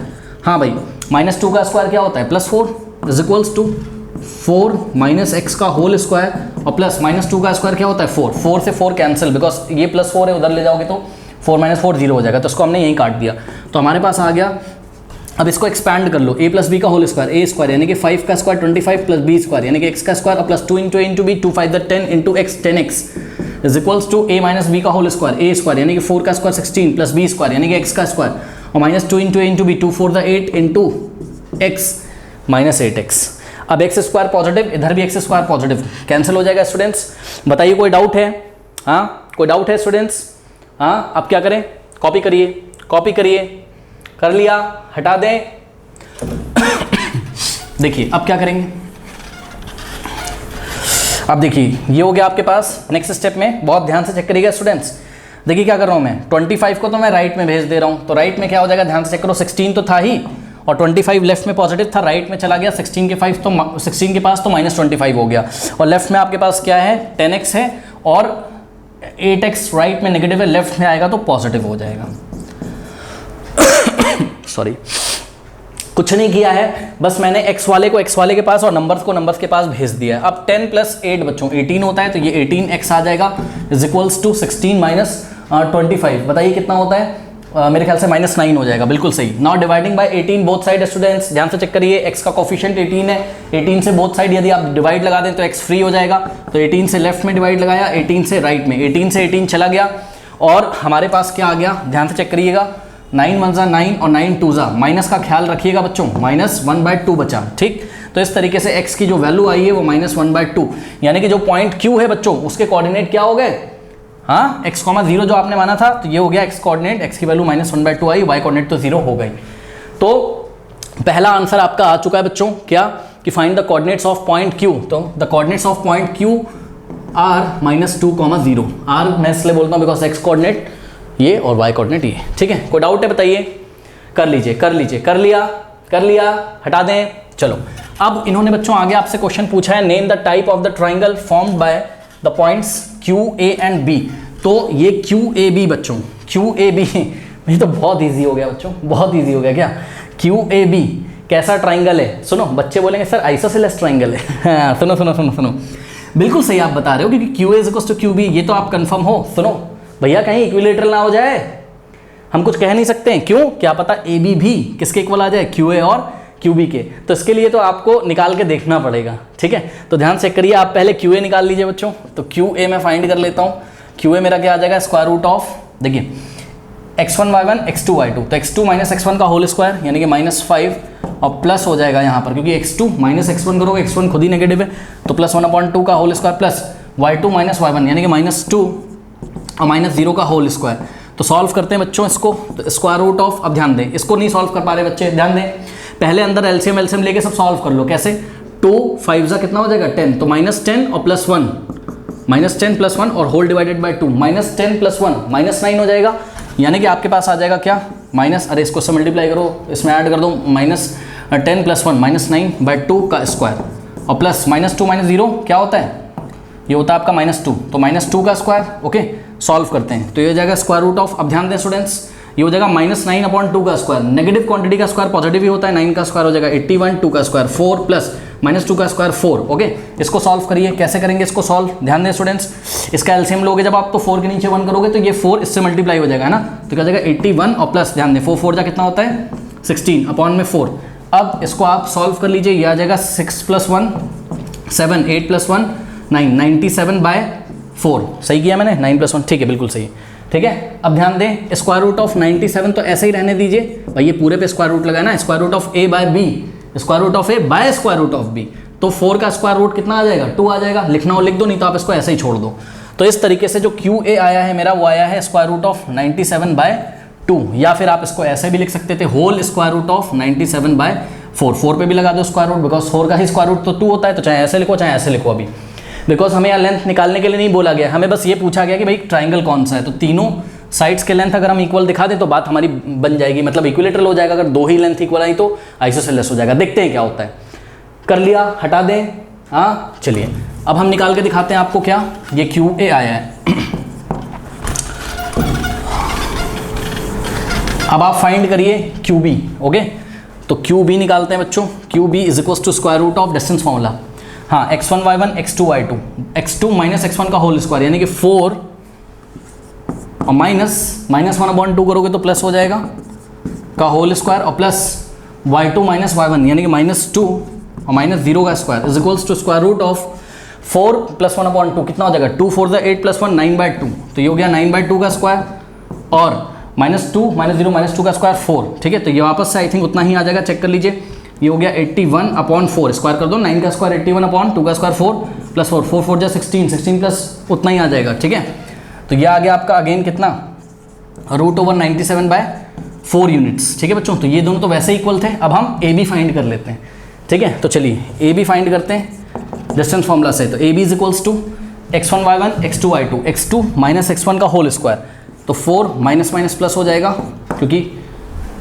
हाँ भाई, -2 का स्क्वायर क्या होता है? +4 is equals to 4 minus x का होल स्क्वायर और प्लस -2 का स्क्वायर क्या होता है? 4। 4 से 4 कैंसिल, बिकॉज ये +4 है, उधर ले जाओगे तो 4 - 4 0 हो जाएगा, तो इसको हमने यहीं काट दिया। तो हमारे पास आ गया, अब इसको एक्सपैंड कर लो, a प्लस बी का होल स्क्वायर, a स्क्वायर यानी कि 5 का स्क्वायर 25 प्लस b स्क्वायर यानी कि x का स्क्वायर और plus 2 × a × b, 2 5 10 × x 10x is equals to a minus B का होल स्क्वायर, a स्क्वायर यानी कि 4 का स्क्वायर 16 प्लस b स्क्वायर यानी कि x का स्क्वायर और minus 2 into a into B, 2 4 द 8 इंटू x माइनस 8x। अब x स्क्वायर पॉजिटिव, इधर भी x स्क्वायर पॉजिटिव, कैंसिल हो जाएगा स्टूडेंट्स। बताइए कोई डाउट है? हाँ कोई डाउट है स्टूडेंट्स? हाँ अब क्या करें? कॉपी करिए, कॉपी करिए, कर लिया, हटा दें। देखिए अब क्या करेंगे, अब देखिए ये हो गया आपके पास। नेक्स्ट स्टेप में बहुत ध्यान से चेक करिएगा स्टूडेंट्स। देखिए क्या कर रहा हूँ मैं, 25 को तो मैं राइट में भेज दे रहा हूँ, तो राइट में क्या हो जाएगा ध्यान से चेक करो, 16 तो था ही और 25 लेफ्ट में पॉजिटिव था, राइट में चला गया 16 के पास तो माइनस 25 हो गया और लेफ्ट में आपके पास क्या है 10x है और 8x राइट में नेगेटिव है, लेफ्ट में आएगा तो पॉजिटिव हो जाएगा। सॉरी, कुछ नहीं किया है, बस मैंने x वाले को x वाले के पास और नंबर्स को नंबर्स के पास भेज दिया है। अब 10 प्लस 8 बच्चों 18 होता है, तो ये 18x आ जाएगा इज इक्वल्स टू 16 माइनस 25। बताइए कितना होता है? मेरे ख्याल से माइनस 9 हो जाएगा, बिल्कुल सही। Now dividing by 18 both side students, ध्यान से चेक करिए, x का कोफिशिएंट 18 है, 18 से बोथ साइड यदि आप डिवाइड लगा दें तो x फ्री हो जाएगा, तो 18 से लेफ्ट में डिवाइड लगाया, 18 से राइट में, 18 से 18 चला गया और हमारे पास क्या आ गया ध्यान से चेक करिएगा, 9 1 जा 9 और 9 2 जा, माइनस का ख्याल रखिएगा बच्चों, माइनस 1/2 बचा, ठीक। तो इस तरीके से x की जो वैल्यू आई है वो माइनस 1/2, यानी कि जो पॉइंट Q है बच्चों उसके कोऑर्डिनेट क्या हो गए, हाँ x, 0 जो आपने माना था तो ये हो गया x कोऑर्डिनेट, x की वैल्यू माइनस 1/2 आई, y कोऑर्डिनेट तो 0 हो गई। तो पहला आंसर आपका आ चुका है बच्चों, क्या कि find the coordinates of point Q। तो the coordinates of point Q are -2, 0। आर मैं इसलिए बोलता हूँ बिकॉज x कोऑर्डिनेट ये और y कोऑर्डिनेट ये, ठीक है। कोई डाउट है बताइए? कर लीजिए, कर लीजिए, कर लिया, कर लिया, हटा दें। चलो अब इन्होंने बच्चों आगे आपसे क्वेश्चन पूछा है, name the type of the triangle formed by the points Q A and B। तो ये QAB बच्चों, QAB ये तो बहुत इजी हो गया बच्चों, बहुत इजी हो गया क्या? QAB कैसा ट्राइंगल है? सुनो, बच्चे बोलेंगे सर आइसोसेलेस ट्राइंगल है। सुनो सुनो सुनो सुनो, बिल्कुल सही आप बता रहे हो, क्योंकि QA = QB ये तो आप कंफर्म हो। सुनो भैया, कहीं इक्विलेटरल ना हो जाए, हम कुछ कह नहीं सकते हैं, क्यों? क्या पता AB भी किसके इक्वल आ जाए, QA और QB के। तो इसके लिए तो आपको निकाल के देखना पड़ेगा, ठीक है। तो ध्यान से करिए, आप पहले QA निकाल लीजिए बच्चों। तो QA मैं फाइंड कर लेता हूँ। QA मेरा क्या आ जाएगा, स्क्वायर रूट ऑफ, देखिए x1 y1 x2 y2, तो x2 माइनस x1 का होल स्क्वायर यानी कि -5 और प्लस हो जाएगा यहाँ पर, क्योंकि x2 माइनस x1 करोगे, x1 खुद ही नेगेटिव है, तो प्लस 1/2 का whole square plus y2 minus y1 यानी कि -2 और -0 का होल स्क्वायर। तो सॉल्व करते हैं बच्चों इसको, तो स्क्वायर रूट ऑफ, अब ध्यान दें, इसको नहीं सॉल्व कर पा रहे बच्चे, ध्यान दें, पहले अंदर एलसीएम लेके सब सॉल्व कर लो। कैसे? 2 5 जा कितना हो जाएगा 10, तो -10 और +1, -10 + 1 और होल डिवाइडेड बाय 2, -10 + 1 -9 हो जाएगा, यानी कि आपके पास आ जाएगा क्या माइनस, अरे इसको से मल्टीप्लाई करो, इसमें ऐड कर दो, -10 + 1 -9/2 का स्क्वायर और प्लस -2 -0 क्या होता है, ये होता है आपका -2, तो -2 का स्क्वायर। ओके, सॉल्व करते हैं, तो ये हो जाएगा स्क्वायर रूट ऑफ, अब ध्यान दें स्टूडेंट्स, ये हो जाएगा -9/2 का स्क्वायर, नेगेटिव क्वांटिटी का स्क्वायर पॉजिटिव ही होता है, 9 का स्क्वायर हो जाएगा 81, 2 का स्क्वायर 4 प्लस -2 का स्क्वायर 4। ओके, इसको सॉल्व करिए, कैसे करेंगे इसको सॉल्व, ध्यान दें स्टूडेंट्स, इसका एलसीएम लोगे जब आप, तो 4 के नीचे 1 करोगे तो ये 4 इससे मल्टीप्लाई हो जाएगा, है ना, तो क्या हो जाएगा 81 और प्लस, ध्यान दें 4 4 जा कितना होता है 16 अपॉन में 4। अब इसको आप सॉल्व कर लीजिए, ये आ जाएगा 6 + 1 7, 8 + 1 9, 97/4, सही किया मैंने, 9 + 1, ठीक है, बिल्कुल सही, ठीक है। अब ध्यान दें, स्क्वायर रूट ऑफ 97 तो ऐसे ही रहने दीजिए भाई, ये पूरे पे स्क्वायर रूट लगाना, square root of A by B, square root of A by square root of B, तो 4 का स्क्वायर रूट कितना आ जाएगा 2 आ जाएगा, लिखना हो लिख दो, नहीं तो आप इसको ऐसे ही छोड़ दो। तो इस तरीके से जो QA आया है मेरा, वो आया है स्क्वायर रूट ऑफ 97/2, या फिर आप इसको ऐसे भी लिख सकते थे, होल स्क्वायर रूट ऑफ 97/4, 4 पे भी लगा दो स्क्वायर रूट, बिकॉज 4 का ही स्क्वायर रूट तो 2 होता है, तो चाहे ऐसे लिखो चाहे ऐसे लिखो अभी, बिकॉज हमें यहाँ लेंथ निकालने के लिए नहीं बोला गया, हमें बस ये पूछा गया कि भाई ट्राइंगल कौन सा है, तो तीनों साइड्स के लेंथ अगर हम इक्वल दिखा दें तो बात हमारी बन जाएगी, मतलब इक्विलेटरल हो जाएगा, अगर 2 ही लेंथ इक्वल आई तो आइसोसेलेस हो जाएगा। देखते हैं क्या होता है, कर लिया, हटा दें, हाँ चलिए अब हम निकाल के दिखाते हैं आपको, क्या ये QA आया है। अब आप फाइंड करिए QB। ओके, तो QB निकालते हैं बच्चों, QB = square root of distance formula, हाँ x1 y1 x2 y2, x2 minus x1 का होल स्क्वायर यानी कि 4 और -1/2 करोगे तो प्लस हो जाएगा का होल स्क्वायर और प्लस y2 माइनस y1 यानी कि -2 और -0 का स्क्वायर = स्क्वायर रूट ऑफ 4 + 1/2 कितना हो जाएगा, 2 4 = 8 + 1 9/2, तो ये हो गया 9/2 का स्क्वायर, और -2 -0 -2 का स्क्वायर 4, ठीक है। तो ये वापस से आई थिंक उतना ही आ जाएगा, चेक कर लीजिए। ये हो गया 81/4, स्क्वायर कर दो, 9 का स्क्वायर 81/2 का स्क्वायर 4 + 4 4 4 = 16, 16 प्लस उतना ही आ जाएगा, ठीक है। तो ये आ गया आपका अगेन कितना, √97/4 यूनिट्स, ठीक है बच्चों। तो ये दोनों तो वैसे इक्वल थे, अब हम ए बी फाइंड कर लेते हैं, ठीक है। तो चलिए ए बी फाइंड करते हैं डिस्टेंस फॉर्मूला से। तो A B = x1 y1 x2 y2 x2 - x1 का होल स्क्वायर, तो 4 माइनस प्लस हो जाएगा, क्योंकि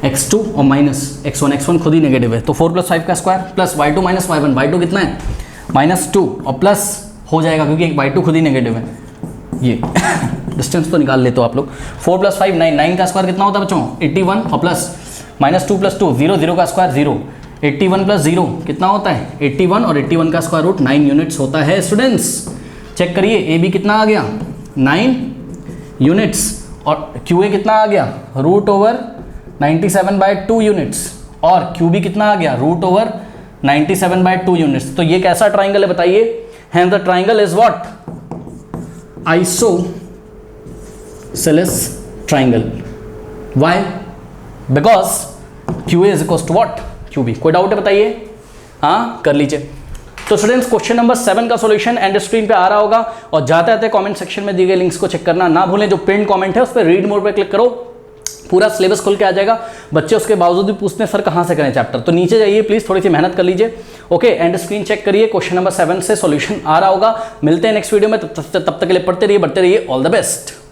x2 और -x1 खुद ही नेगेटिव है, तो 4 + 5 का square plus y2 - y1, y2 कितना है -2, और प्लस हो जाएगा क्योंकि y2 खुद ही नेगेटिव है, ये डिस्टेंस तो निकाल लेते हो आप लोग। 4 + 5 9, 9 का स्क्वायर कितना होता है बच्चों 81, और प्लस -2 + 2 0, 0 का स्क्वायर 0, 81 + 0 कितना होता है 81, और 81 का स्क्वायर रूट 9 यूनिट्स होता है स्टूडेंट्स। चेक करिए ए बी कितना आ गया 9 यूनिट्स, और क्यू ए कितना आ गया √97/2 यूनिट्स, और क्यू बी कितना आ गया √97/2 यूनिट्स। तो ये कैसा ट्राइंगल है बताइए, hand the triangle is what, isosceles triangle. Why, because Q A is equal to what Q B. कोई डाउट है बताइए, हाँ कर लीजिए। तो स्टूडेंट्स क्वेश्चन नंबर 7 का सॉल्यूशन एंड स्क्रीन पे आ रहा होगा, और जाते आते कमेंट सेक्शन में दी गई लिंक्स को चेक करना ना भूलें। जो पिन कमेंट है उस पर रीड मोड पे क्लिक करो, पूरा सिलेबस खुल के आ जाएगा। बच्चे उसके बावजूद भी पूछते हैं सर कहाँ से करें चैप्टर, तो नीचे जाइए प्लीज, थोड़ी सी मेहनत कर लीजिए। ओके, एंड स्क्रीन चेक करिए, क्वेश्चन नंबर 7 से सॉल्यूशन आ रहा होगा। मिलते हैं नेक्स्ट वीडियो में, तब तक के लिए पढ़ते रहिए, बढ़ते रहिए। All the best.